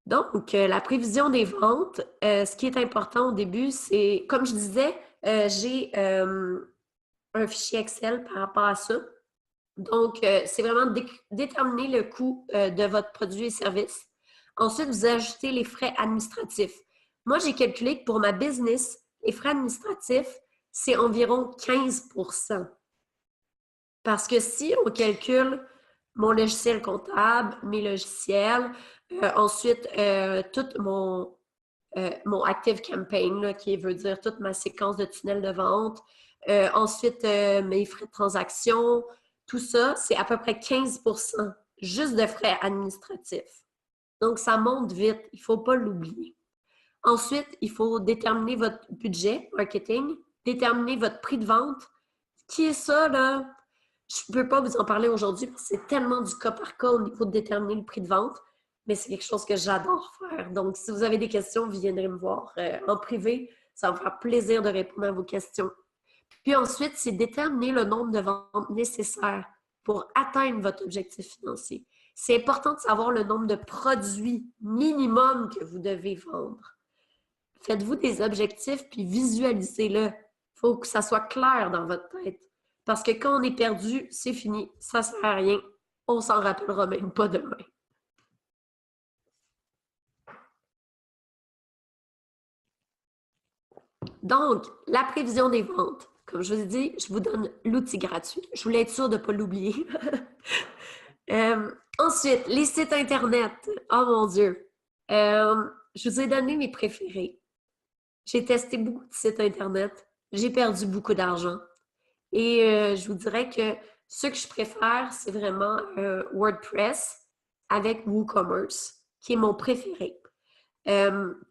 Donc, la prévision des ventes, ce qui est important au début, c'est, comme je disais, j'ai un fichier Excel par rapport à ça. Donc, c'est vraiment déterminer le coût de votre produit et service. Ensuite, vous ajoutez les frais administratifs. Moi, j'ai calculé que pour ma business, les frais administratifs, c'est environ 15 %. Parce que si on calcule mon logiciel comptable, mes logiciels, ensuite tout mon Active Campaign, là, qui veut dire toute ma séquence de tunnel de vente, ensuite mes frais de transaction, tout ça, c'est à peu près 15 % juste de frais administratifs. Donc, ça monte vite, il ne faut pas l'oublier. Ensuite, il faut déterminer votre budget marketing, déterminer votre prix de vente. Qui est ça, là? Je ne peux pas vous en parler aujourd'hui parce que c'est tellement du cas par cas au niveau de déterminer le prix de vente, mais c'est quelque chose que j'adore faire. Donc, si vous avez des questions, vous viendrez me voir en privé. Ça va me faire plaisir de répondre à vos questions. Puis ensuite, c'est déterminer le nombre de ventes nécessaires pour atteindre votre objectif financier. C'est important de savoir le nombre de produits minimum que vous devez vendre. Faites-vous des objectifs puis visualisez-le. Il faut que ça soit clair dans votre tête. Parce que quand on est perdu, c'est fini. Ça ne sert à rien. On s'en rappellera même pas demain. Donc, la prévision des ventes. Comme je vous ai dit, je vous donne l'outil gratuit. Je voulais être sûre de ne pas l'oublier. Ensuite, les sites Internet. Oh mon Dieu. Je vous ai donné mes préférés. J'ai testé beaucoup de sites Internet. J'ai perdu beaucoup d'argent. Et je vous dirais que ce que je préfère, c'est vraiment WordPress avec WooCommerce, qui est mon préféré.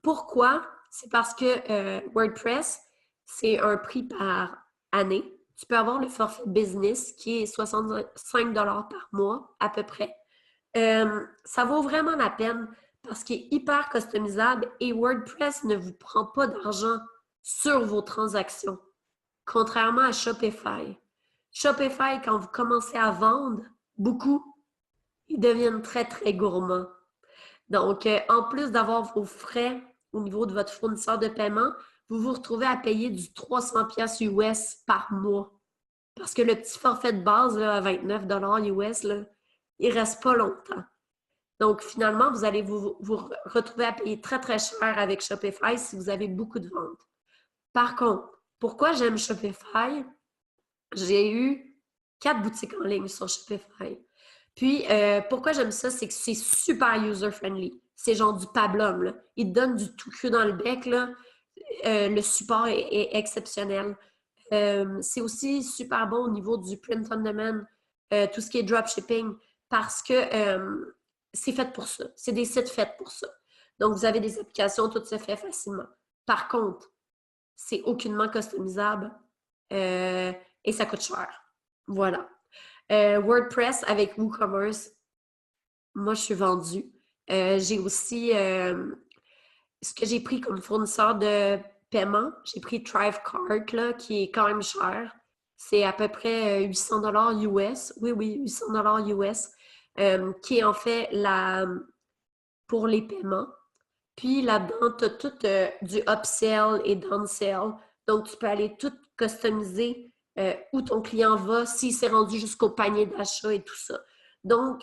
Pourquoi? C'est parce que WordPress, c'est un prix par année. Tu peux avoir le forfait business qui est 65 $ par mois à peu près. Ça vaut vraiment la peine parce qu'il est hyper customisable et WordPress ne vous prend pas d'argent sur vos transactions, contrairement à Shopify. Shopify, quand vous commencez à vendre beaucoup, ils deviennent très, très gourmands. Donc, en plus d'avoir vos frais au niveau de votre fournisseur de paiement, vous vous retrouvez à payer du 300$ US par mois. Parce que le petit forfait de base là, à 29 $ US, là, il ne reste pas longtemps. Donc, finalement, vous allez vous retrouver à payer très, très cher avec Shopify si vous avez beaucoup de ventes. Par contre, pourquoi j'aime Shopify? J'ai eu 4 boutiques en ligne sur Shopify. Puis, pourquoi j'aime ça, c'est que c'est super user-friendly. C'est genre du pablum, là. Ils te donnent du tout cru dans le bec, là. le support est exceptionnel. C'est aussi super bon au niveau du print on demand, tout ce qui est dropshipping, parce que c'est fait pour ça. C'est des sites faits pour ça. Donc, vous avez des applications, tout se fait facilement. Par contre, c'est aucunement customisable et ça coûte cher. Voilà. WordPress avec WooCommerce, moi, je suis vendue. J'ai aussi ce que j'ai pris comme fournisseur de paiement, j'ai pris Thrivecart, là, qui est quand même cher. C'est à peu près 800 US. Oui, oui, 800 US, qui est en fait pour les paiements. Puis là-dedans, tu as tout du upsell et downsell. Donc, tu peux aller tout customiser où ton client va, s'il s'est rendu jusqu'au panier d'achat et tout ça. Donc,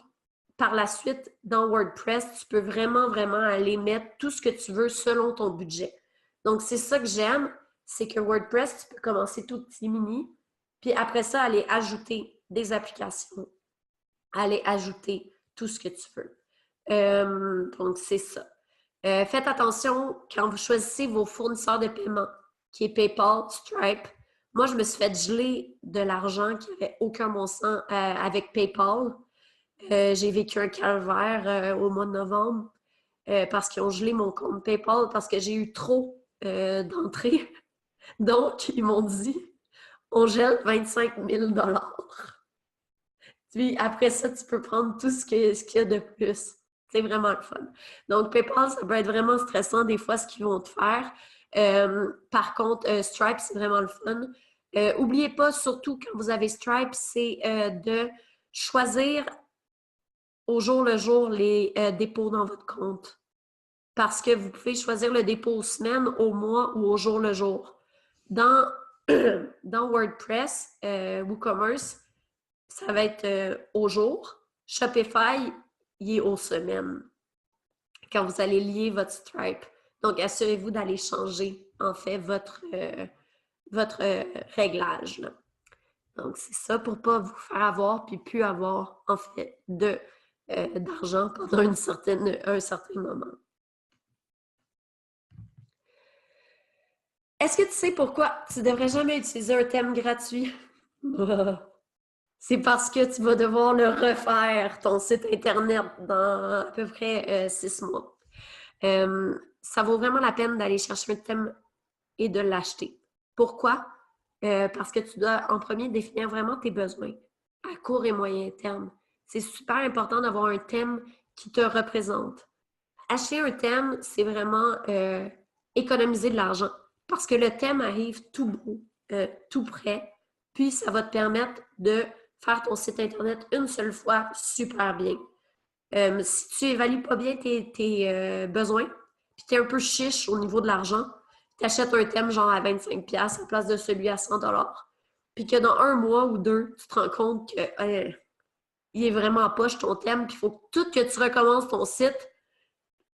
par la suite, dans WordPress, tu peux vraiment, vraiment aller mettre tout ce que tu veux selon ton budget. Donc, c'est ça que j'aime, c'est que WordPress, tu peux commencer tout petit mini, puis après ça, aller ajouter des applications, aller ajouter tout ce que tu veux. Donc, c'est ça. Faites attention quand vous choisissez vos fournisseurs de paiement, qui est PayPal, Stripe. Moi, je me suis fait geler de l'argent qui n'avait aucun bon sens avec PayPal. J'ai vécu un calvaire au mois de novembre parce qu'ils ont gelé mon compte PayPal parce que j'ai eu trop d'entrées. Donc, ils m'ont dit, on gèle 25 000 $. Puis après ça, tu peux prendre tout ce qu'il y a de plus. C'est vraiment le fun. Donc, PayPal, ça peut être vraiment stressant des fois ce qu'ils vont te faire. Par contre, Stripe, c'est vraiment le fun. N'oubliez pas, surtout quand vous avez Stripe, c'est de choisir au jour le jour les dépôts dans votre compte. Parce que vous pouvez choisir le dépôt aux semaines, au mois ou au jour le jour. Dans, dans WordPress, WooCommerce, ça va être au jour. Shopify, il est aux semaines quand vous allez lier votre Stripe. Donc, assurez-vous d'aller changer, en fait, votre réglage. Là. Donc, c'est ça pour ne pas vous faire avoir puis plus avoir, en fait, d'argent pendant un certain moment. Est-ce que tu sais pourquoi tu ne devrais jamais utiliser un thème gratuit? C'est parce que tu vas devoir le refaire, ton site Internet, dans à peu près 6 mois. Ça vaut vraiment la peine d'aller chercher un thème et de l'acheter. Pourquoi? Parce que tu dois en premier définir vraiment tes besoins à court et moyen terme. C'est super important d'avoir un thème qui te représente. Acheter un thème, c'est vraiment économiser de l'argent parce que le thème arrive tout beau, tout prêt, puis ça va te permettre de faire ton site Internet une seule fois super bien. Si tu évalues pas bien tes besoins, puis tu es un peu chiche au niveau de l'argent, tu achètes un thème genre à 25$ à la place de celui à 100$. Puis que dans un mois ou deux, tu te rends compte que il est vraiment poche ton thème, puis il faut que tout que tu recommences ton site,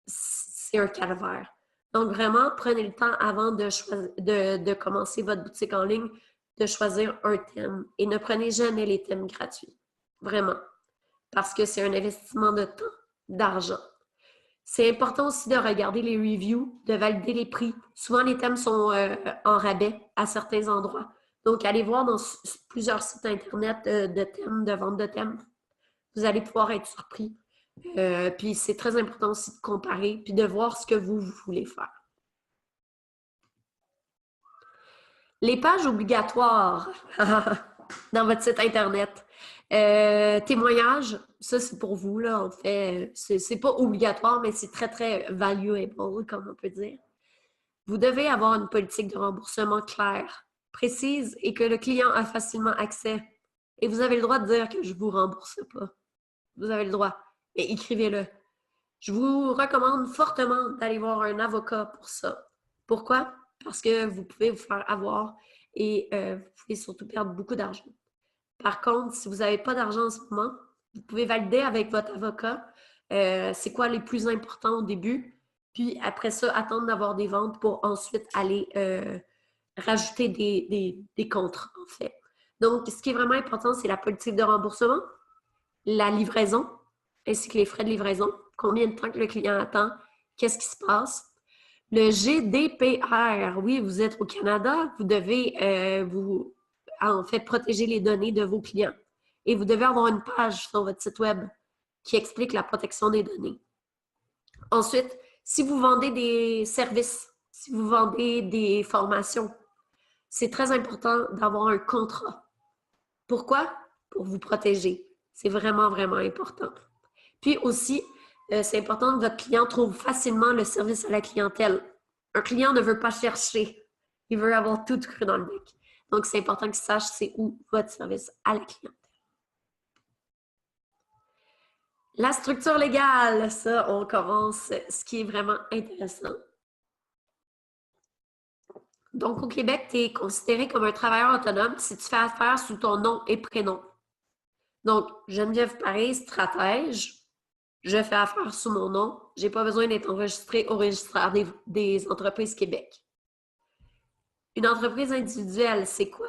c'est un calvaire. Donc vraiment, prenez le temps avant de commencer votre boutique en ligne, de choisir un thème. Et ne prenez jamais les thèmes gratuits. Vraiment. Parce que c'est un investissement de temps, d'argent. C'est important aussi de regarder les reviews, de valider les prix. Souvent, les thèmes sont en rabais à certains endroits. Donc, allez voir dans plusieurs sites Internet de thèmes, de vente de thèmes. Vous allez pouvoir être surpris. Puis, c'est très important aussi de comparer puis de voir ce que vous voulez faire. Les pages obligatoires dans votre site Internet. Témoignages, ça c'est pour vous, là, en fait. C'est pas obligatoire, mais c'est très, très valuable, comme on peut dire. Vous devez avoir une politique de remboursement claire, précise et que le client a facilement accès. Et vous avez le droit de dire que je ne vous rembourse pas. Vous avez le droit. Et écrivez-le. Je vous recommande fortement d'aller voir un avocat pour ça. Pourquoi? Parce que vous pouvez vous faire avoir et vous pouvez surtout perdre beaucoup d'argent. Par contre, si vous n'avez pas d'argent en ce moment, vous pouvez valider avec votre avocat c'est quoi les plus importants au début, puis après ça, attendre d'avoir des ventes pour ensuite aller rajouter des contrats, en fait. Donc, ce qui est vraiment important, c'est la politique de remboursement, la livraison, ainsi que les frais de livraison, combien de temps que le client attend, qu'est-ce qui se passe. Le GDPR, oui, vous êtes au Canada, vous devez en fait protéger les données de vos clients. Et vous devez avoir une page sur votre site web qui explique la protection des données. Ensuite, si vous vendez des services, si vous vendez des formations, c'est très important d'avoir un contrat. Pourquoi? Pour vous protéger. C'est vraiment, vraiment important. Puis aussi, c'est important que votre client trouve facilement le service à la clientèle. Un client ne veut pas chercher. Il veut avoir tout cru dans le bec. Donc, c'est important qu'il sache c'est où votre service à la clientèle. La structure légale, ça, on commence ce qui est vraiment intéressant. Donc, au Québec, tu es considéré comme un travailleur autonome si tu fais affaire sous ton nom et prénom. Donc, Geneviève Paré, stratège, je fais affaire sous mon nom. Je n'ai pas besoin d'être enregistré au registraire des entreprises Québec. Une entreprise individuelle, c'est quoi?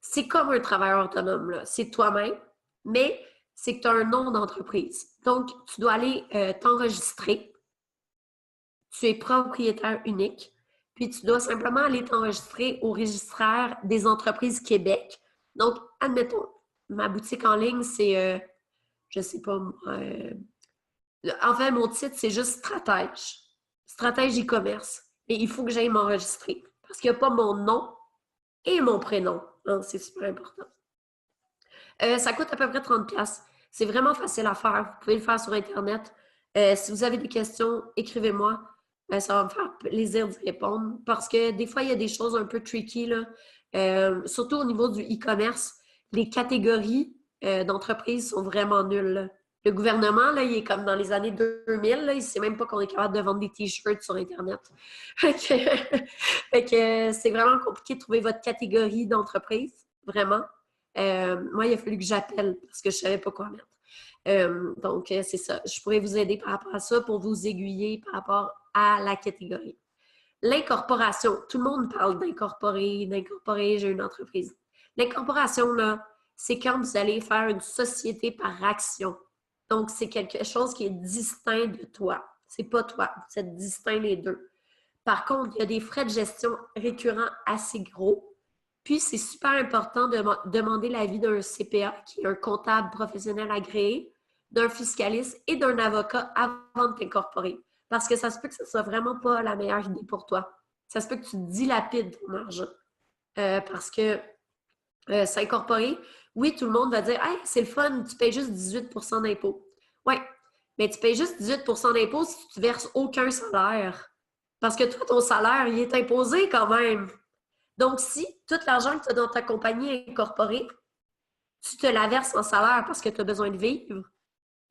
C'est comme un travailleur autonome, c'est toi-même, mais c'est que tu as un nom d'entreprise. Donc, tu dois aller t'enregistrer. Tu es propriétaire unique. Puis, tu dois simplement aller t'enregistrer au registraire des entreprises Québec. Donc, admettons, ma boutique en ligne, c'est, je sais pas, enfin, mon titre, c'est juste stratège. Stratège e-commerce. Et il faut que j'aille m'enregistrer. Parce qu'il n'y a pas mon nom et mon prénom. Hein, c'est super important. Ça coûte à peu près 30$. C'est vraiment facile à faire. Vous pouvez le faire sur Internet. Si vous avez des questions, écrivez-moi. Ça va me faire plaisir d'y répondre. Parce que des fois, il y a des choses un peu tricky, là. Surtout au niveau du e-commerce. Les catégories d'entreprises sont vraiment nulles, là. Le gouvernement, là, il est comme dans les années 2000, là, il ne sait même pas qu'on est capable de vendre des t-shirts sur Internet. Fait que c'est vraiment compliqué de trouver votre catégorie d'entreprise, vraiment. Moi, il a fallu que j'appelle parce que je ne savais pas quoi mettre. Donc, c'est ça. Je pourrais vous aider par rapport à ça pour vous aiguiller par rapport à la catégorie. L'incorporation. Tout le monde parle d'incorporer, j'ai une entreprise. L'incorporation, là, c'est quand vous allez faire une société par action. Donc, c'est quelque chose qui est distinct de toi. C'est pas toi. Vous êtes distincts les deux. Par contre, il y a des frais de gestion récurrents assez gros. Puis, c'est super important de demander l'avis d'un CPA, qui est un comptable professionnel agréé, d'un fiscaliste et d'un avocat avant de t'incorporer. Parce que ça se peut que ce ne soit vraiment pas la meilleure idée pour toi. Ça se peut que tu dilapides ton argent. Parce que s'incorporer, oui, tout le monde va dire « Hey, c'est le fun, tu payes juste 18% d'impôts. » Oui, mais tu payes juste 18% d'impôts si tu ne verses aucun salaire. Parce que toi, ton salaire, il est imposé quand même. Donc, si tout l'argent que tu as dans ta compagnie est incorporé, tu te la verses en salaire parce que tu as besoin de vivre,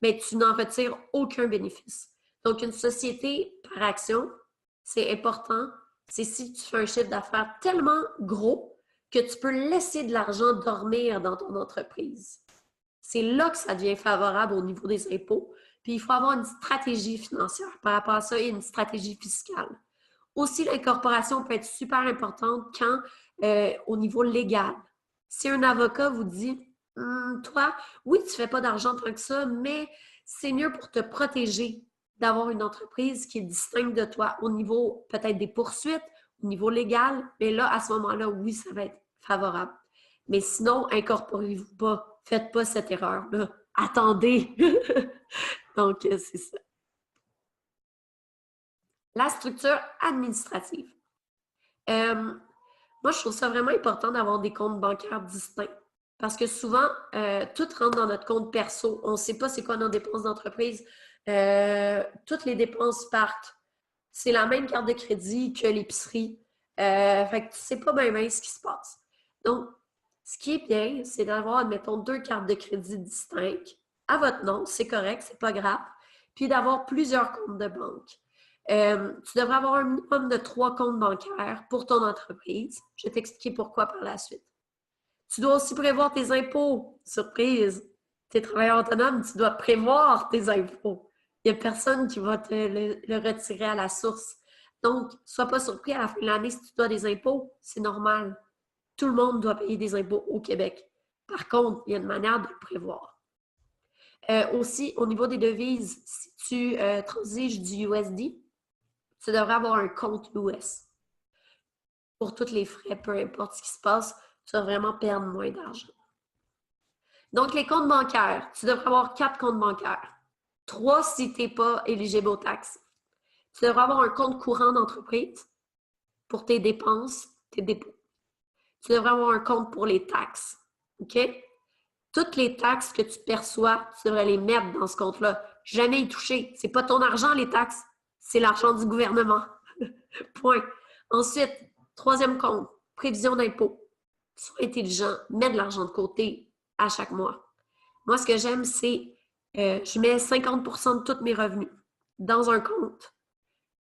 mais tu n'en retires aucun bénéfice. Donc, une société par action, c'est important. C'est si tu fais un chiffre d'affaires tellement gros que tu peux laisser de l'argent dormir dans ton entreprise. C'est là que ça devient favorable au niveau des impôts. Puis, il faut avoir une stratégie financière par rapport à ça et une stratégie fiscale. Aussi, l'incorporation peut être super importante quand, au niveau légal, si un avocat vous dit toi, oui, tu ne fais pas d'argent tant que ça, mais c'est mieux pour te protéger d'avoir une entreprise qui est distincte de toi au niveau peut-être des poursuites, au niveau légal, mais là, à ce moment-là, oui, ça va être favorable. Mais sinon, incorporez-vous pas. Faites pas cette erreur-là. Attendez. Donc, c'est ça. La structure administrative. Moi, je trouve ça vraiment important d'avoir des comptes bancaires distincts. Parce que souvent, tout rentre dans notre compte perso. On ne sait pas c'est quoi nos dépenses d'entreprise. Toutes les dépenses partent. C'est la même carte de crédit que l'épicerie. Fait que tu ne sais pas bien ce qui se passe. Donc, ce qui est bien, c'est d'avoir, admettons, 2 cartes de crédit distinctes à votre nom. C'est correct, c'est pas grave. Puis d'avoir plusieurs comptes de banque. Tu devrais avoir un minimum de 3 comptes bancaires pour ton entreprise. Je vais t'expliquer pourquoi par la suite. Tu dois aussi prévoir tes impôts. Surprise! Tu es travailleur autonome, tu dois prévoir tes impôts. Il n'y a personne qui va te le retirer à la source. Donc, sois pas surpris à la fin de l'année si tu dois des impôts. C'est normal. Tout le monde doit payer des impôts au Québec. Par contre, il y a une manière de le prévoir. Aussi, au niveau des devises, si tu transiges du USD, tu devrais avoir un compte US. Pour tous les frais, peu importe ce qui se passe, tu vas vraiment perdre moins d'argent. Donc, les comptes bancaires, tu devrais avoir 4 comptes bancaires. 3 si tu n'es pas éligible aux taxes. Tu devrais avoir un compte courant d'entreprise pour tes dépenses, tes dépôts. Tu devrais avoir un compte pour les taxes. OK? Toutes les taxes que tu perçois, tu devrais les mettre dans ce compte-là. Jamais y toucher. C'est pas ton argent, les taxes. C'est l'argent du gouvernement. Point. Ensuite, troisième compte, prévision d'impôt. Sois intelligent, mets de l'argent de côté à chaque mois. Moi, ce que j'aime, c'est je mets 50% de tous mes revenus dans un compte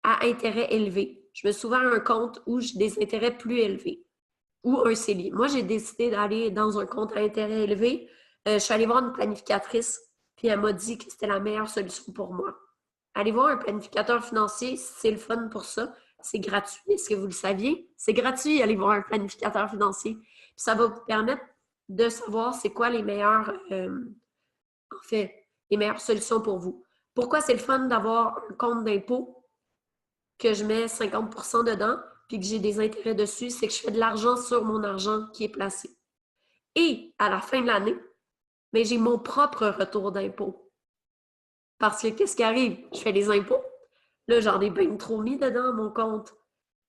à intérêt élevé. Je me souviens à un compte où j'ai des intérêts plus élevés ou un CELI. Moi, j'ai décidé d'aller dans un compte à intérêt élevé. Je suis allée voir une planificatrice, puis elle m'a dit que c'était la meilleure solution pour moi. Allez voir un planificateur financier, c'est le fun pour ça. C'est gratuit. Est-ce que vous le saviez? C'est gratuit, aller voir un planificateur financier. Puis ça va vous permettre de savoir c'est quoi les meilleures, en fait, les meilleures solutions pour vous. Pourquoi c'est le fun d'avoir un compte d'impôt que je mets 50% dedans, puis que j'ai des intérêts dessus, c'est que je fais de l'argent sur mon argent qui est placé. Et à la fin de l'année, mais j'ai mon propre retour d'impôt. Parce que qu'est-ce qui arrive? Je fais les impôts. Là, j'en ai bien trop mis dedans mon compte.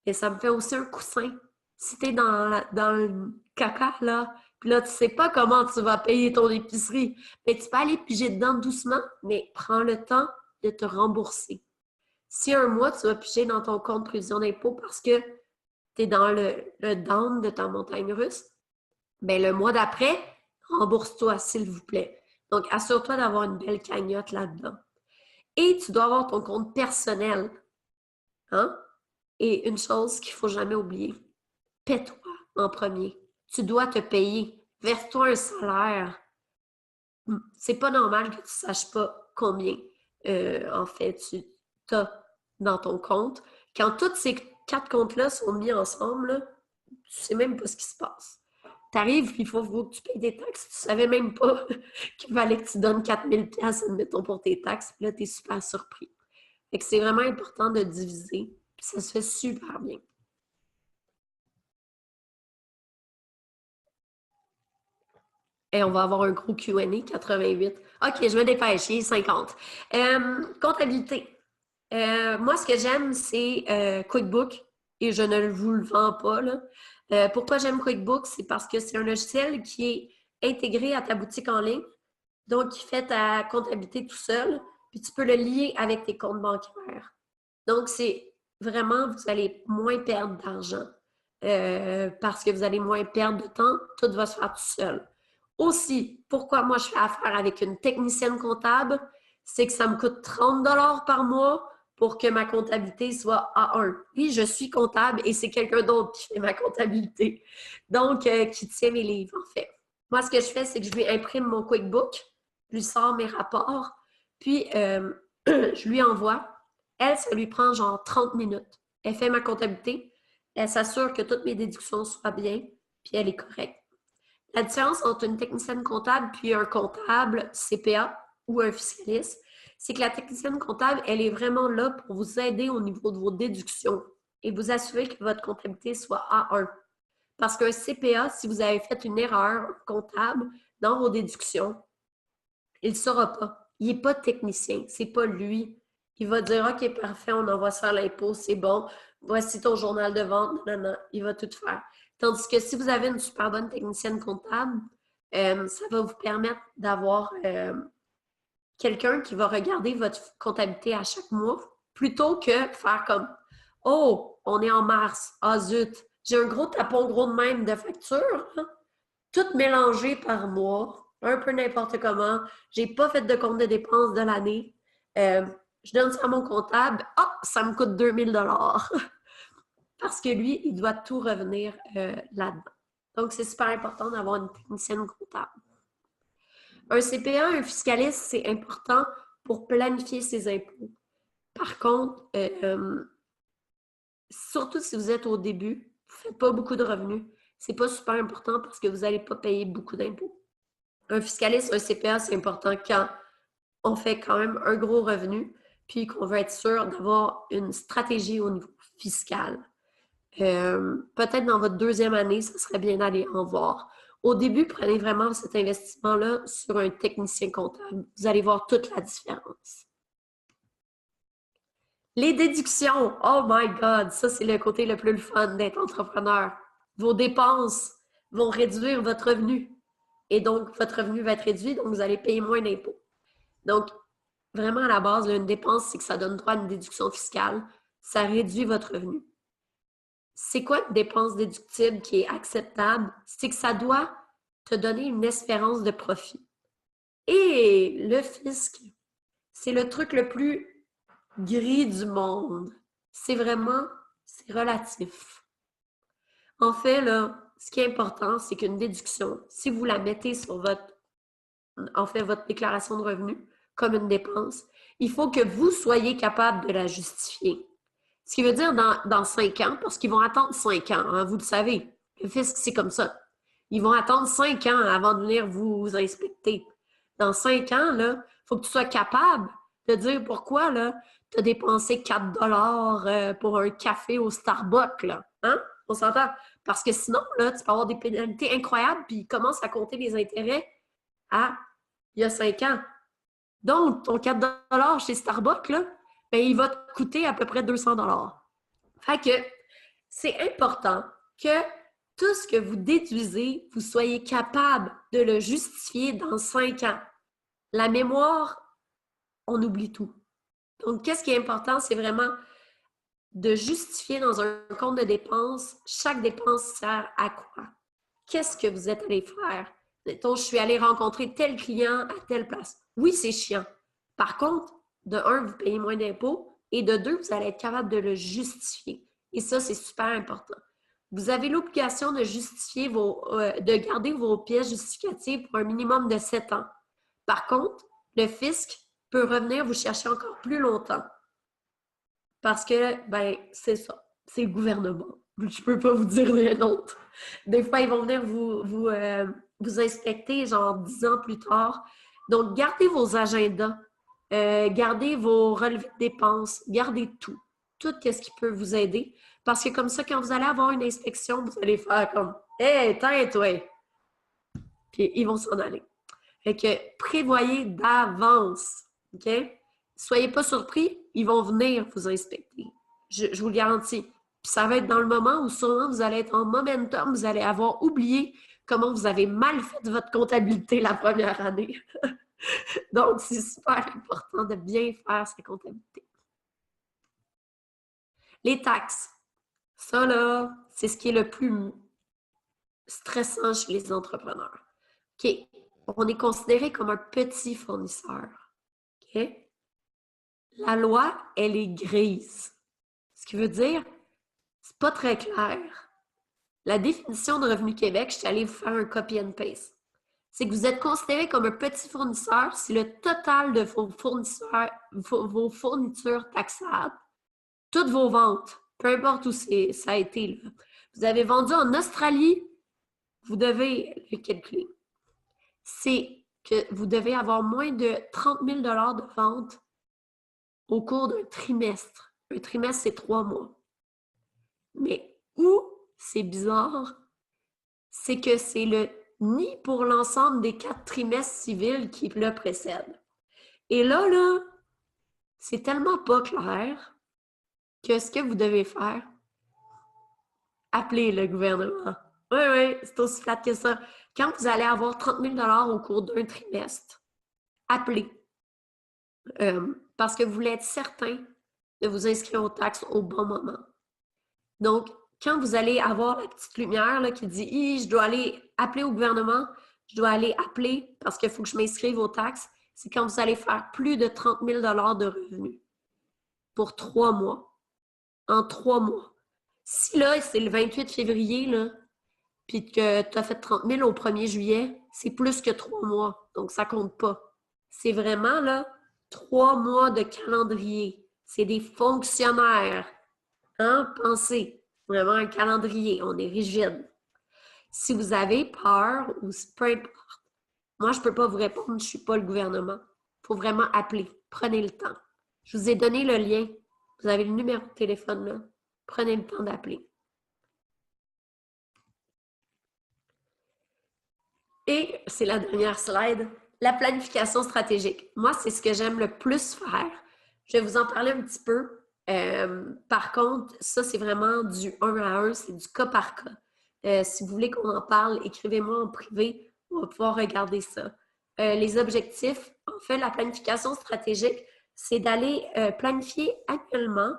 Et ça me fait aussi un coussin. Si t'es dans le caca, là, puis là, tu sais pas comment tu vas payer ton épicerie, mais tu peux aller piger dedans doucement, mais prends le temps de te rembourser. Si un mois, tu vas piger dans ton compte prévision d'impôt parce que tu es dans le down de ta montagne russe, bien, le mois d'après, rembourse-toi, s'il vous plaît. Donc, assure-toi d'avoir une belle cagnotte là-dedans. Et tu dois avoir ton compte personnel. Hein? Et une chose qu'il ne faut jamais oublier, paie-toi en premier. Tu dois te payer. Verse-toi un salaire. C'est pas normal que tu ne saches pas combien, en fait, tu as dans ton compte. Quand tous ces 4 comptes-là sont mis ensemble, là, tu ne sais même pas ce qui se passe. Tu arrives, il faut que tu payes des taxes. Tu ne savais même pas qu'il fallait que tu donnes 4000$, admettons, pour tes taxes. Puis là, tu es super surpris. Fait que c'est vraiment important de diviser. Puis ça se fait super bien. Et on va avoir un gros Q&A 88. OK, je me dépêche, il est 50. Comptabilité. Moi, ce que j'aime, c'est QuickBook et je ne vous le vends pas, là. Pourquoi j'aime QuickBook? C'est parce que c'est un logiciel qui est intégré à ta boutique en ligne, donc qui fait ta comptabilité tout seul, puis tu peux le lier avec tes comptes bancaires. Donc, c'est vraiment, vous allez moins perdre d'argent parce que vous allez moins perdre de temps, tout va se faire tout seul. Aussi, pourquoi moi je fais affaire avec une technicienne comptable, c'est que ça me coûte 30$ par mois pour que ma comptabilité soit A1. Oui, je suis comptable et c'est quelqu'un d'autre qui fait ma comptabilité. Donc, qui tient mes livres, en fait. Moi, ce que je fais, c'est que je lui imprime mon QuickBook, je lui sors mes rapports, puis je lui envoie. Elle, ça lui prend genre 30 minutes. Elle fait ma comptabilité, elle s'assure que toutes mes déductions soient bien, puis elle est correcte. La différence entre une technicienne comptable puis un comptable CPA ou un fiscaliste, c'est que la technicienne comptable, elle est vraiment là pour vous aider au niveau de vos déductions et vous assurer que votre comptabilité soit A1. Parce qu'un CPA, si vous avez fait une erreur comptable dans vos déductions, il ne saura pas. Il n'est pas technicien. C'est pas lui. Il va dire, OK, parfait, on envoie ça à l'impôt, c'est bon. Voici ton journal de vente. Non, non, il va tout faire. Tandis que si vous avez une super bonne technicienne comptable, ça va vous permettre d'avoir quelqu'un qui va regarder votre comptabilité à chaque mois plutôt que faire comme, oh, on est en mars. Ah zut, j'ai un gros tapon gros de même de facture, hein? Tout mélangé par mois, un peu n'importe comment. J'ai pas fait de compte de dépenses de l'année. Euh, je donne ça à mon comptable. Ah, ça me coûte 2000$. Parce que lui, il doit tout revenir là-dedans. Donc, c'est super important d'avoir une technicienne comptable. Un CPA, un fiscaliste, c'est important pour planifier ses impôts. Par contre, surtout si vous êtes au début, vous ne faites pas beaucoup de revenus, c'est pas super important parce que vous n'allez pas payer beaucoup d'impôts. Un fiscaliste, un CPA, c'est important quand on fait quand même un gros revenu, puis qu'on veut être sûr d'avoir une stratégie au niveau fiscal. Peut-être dans votre deuxième année, ce serait bien d'aller en voir. Au début, prenez vraiment cet investissement-là sur un technicien comptable. Vous allez voir toute la différence. Les déductions, oh my God, ça c'est le côté le plus fun d'être entrepreneur. Vos dépenses vont réduire votre revenu. Et donc, votre revenu va être réduit, donc vous allez payer moins d'impôts. Donc, vraiment à la base, là, une dépense, c'est que ça donne droit à une déduction fiscale. Ça réduit votre revenu. C'est quoi une dépense déductible qui est acceptable? C'est que ça doit te donner une espérance de profit. Et le fisc, c'est le truc le plus gris du monde. C'est relatif. En fait, là, ce qui est important, c'est qu'une déduction, si vous la mettez sur votre déclaration de revenus comme une dépense, il faut que vous soyez capable de la justifier. Ce qui veut dire dans 5 ans, parce qu'ils vont attendre 5 ans, hein, vous le savez. Le fisc, c'est comme ça. Ils vont attendre 5 ans avant de venir vous inspecter. Dans 5 ans, il faut que tu sois capable de dire pourquoi tu as dépensé 4 $ pour un café au Starbucks. Là. Hein? On s'entend? Parce que sinon, là, tu peux avoir des pénalités incroyables, puis ils commencent à compter les intérêts il y a 5 ans. Donc, ton 4 $ chez Starbucks, là, ben, il va te coûter à peu près 200 $. Fait que c'est important que tout ce que vous déduisez, vous soyez capable de le justifier dans 5 ans. La mémoire, on oublie tout. Donc, qu'est-ce qui est important, c'est vraiment de justifier dans un compte de dépenses, chaque dépense sert à quoi? Qu'est-ce que vous êtes allé faire? Mettons, je suis allé rencontrer tel client à telle place. Oui, c'est chiant. Par contre, de un, vous payez moins d'impôts et de deux, vous allez être capable de le justifier. Et ça, c'est super important. Vous avez l'obligation de justifier de garder vos pièces justificatives pour un minimum de 7 ans. Par contre, le fisc peut revenir vous chercher encore plus longtemps. Parce que, ben, c'est ça. C'est le gouvernement. Je peux pas vous dire rien d'autre. Des fois, ils vont venir vous inspecter, genre 10 ans plus tard. Donc, gardez vos agendas. Gardez vos relevés de dépenses. Gardez tout. Tout ce qui peut vous aider. Parce que comme ça, quand vous allez avoir une inspection, vous allez faire comme « Hey, toi! » Puis, ils vont s'en aller. Fait que prévoyez d'avance. OK? Soyez pas surpris, ils vont venir vous inspecter. Je vous le garantis. Puis ça va être dans le moment où sûrement vous allez être en momentum, vous allez avoir oublié comment vous avez mal fait votre comptabilité la première année. Donc, c'est super important de bien faire sa comptabilité. Les taxes. Ça, là, c'est ce qui est le plus stressant chez les entrepreneurs. OK? On est considéré comme un petit fournisseur. OK? La loi, elle est grise. Ce qui veut dire, c'est pas très clair. La définition de Revenu Québec, je suis allée vous faire un copy and paste. C'est que vous êtes considéré comme un petit fournisseur si le total de vos fournitures taxables, toutes vos ventes, peu importe où ça a été, là. Vous avez vendu en Australie, vous devez le calculer. C'est que vous devez avoir moins de 30 000 $ de ventes au cours d'un trimestre. Un trimestre, c'est 3 mois. Mais où c'est bizarre, c'est que c'est le ni pour l'ensemble des 4 trimestres civils qui le précèdent. Et là, c'est tellement pas clair que ce que vous devez faire, appelez le gouvernement. Oui, c'est aussi flat que ça. Quand vous allez avoir 30 000 $ au cours d'un trimestre, appelez. Parce que vous voulez être certain de vous inscrire aux taxes au bon moment. Donc, quand vous allez avoir la petite lumière là, qui dit « je dois aller appeler au gouvernement, je dois aller appeler parce qu'il faut que je m'inscrive aux taxes », c'est quand vous allez faire plus de 30 000 $ de revenus pour 3 mois. En 3 mois. Si là, c'est le 28 février, là, puis que tu as fait 30 000 au 1er juillet, c'est plus que 3 mois. Donc, ça compte pas. C'est vraiment, là, 3 mois de calendrier. C'est des fonctionnaires. Hein? Pensez. Vraiment un calendrier. On est rigide. Si vous avez peur ou peu importe, moi, je ne peux pas vous répondre. Je ne suis pas le gouvernement. Il faut vraiment appeler. Prenez le temps. Je vous ai donné le lien. Vous avez le numéro de téléphone là. Prenez le temps d'appeler. Et c'est la dernière slide, la planification stratégique. Moi, c'est ce que j'aime le plus faire. Je vais vous en parler un petit peu. Par contre, ça, c'est vraiment du 1 à 1, c'est du cas par cas. Si vous voulez qu'on en parle, écrivez-moi en privé, on va pouvoir regarder ça. Les objectifs, en fait, la planification stratégique, c'est d'aller planifier annuellement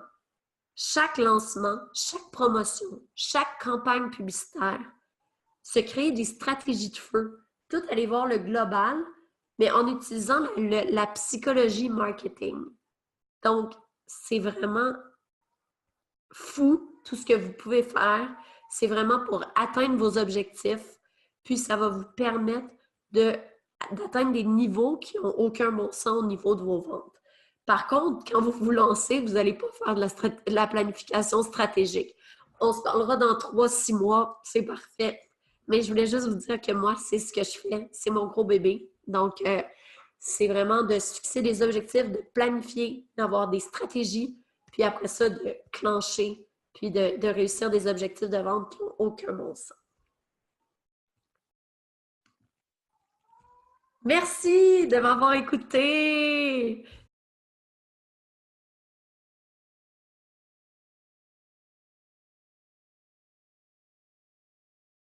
chaque lancement, chaque promotion, chaque campagne publicitaire, se créer des stratégies de feu, tout aller voir le global, mais en utilisant la psychologie marketing. Donc, c'est vraiment fou tout ce que vous pouvez faire. C'est vraiment pour atteindre vos objectifs, puis ça va vous permettre d'atteindre des niveaux qui n'ont aucun bon sens au niveau de vos ventes. Par contre, quand vous vous lancez, vous n'allez pas faire de la planification stratégique. On se parlera dans 3-6 mois, c'est parfait. Mais je voulais juste vous dire que moi, c'est ce que je fais. C'est mon gros bébé. Donc, c'est vraiment de se fixer des objectifs, de planifier, d'avoir des stratégies, puis après ça, de clencher, puis de réussir des objectifs de vente qui n'ont aucun bon sens. Merci de m'avoir écouté.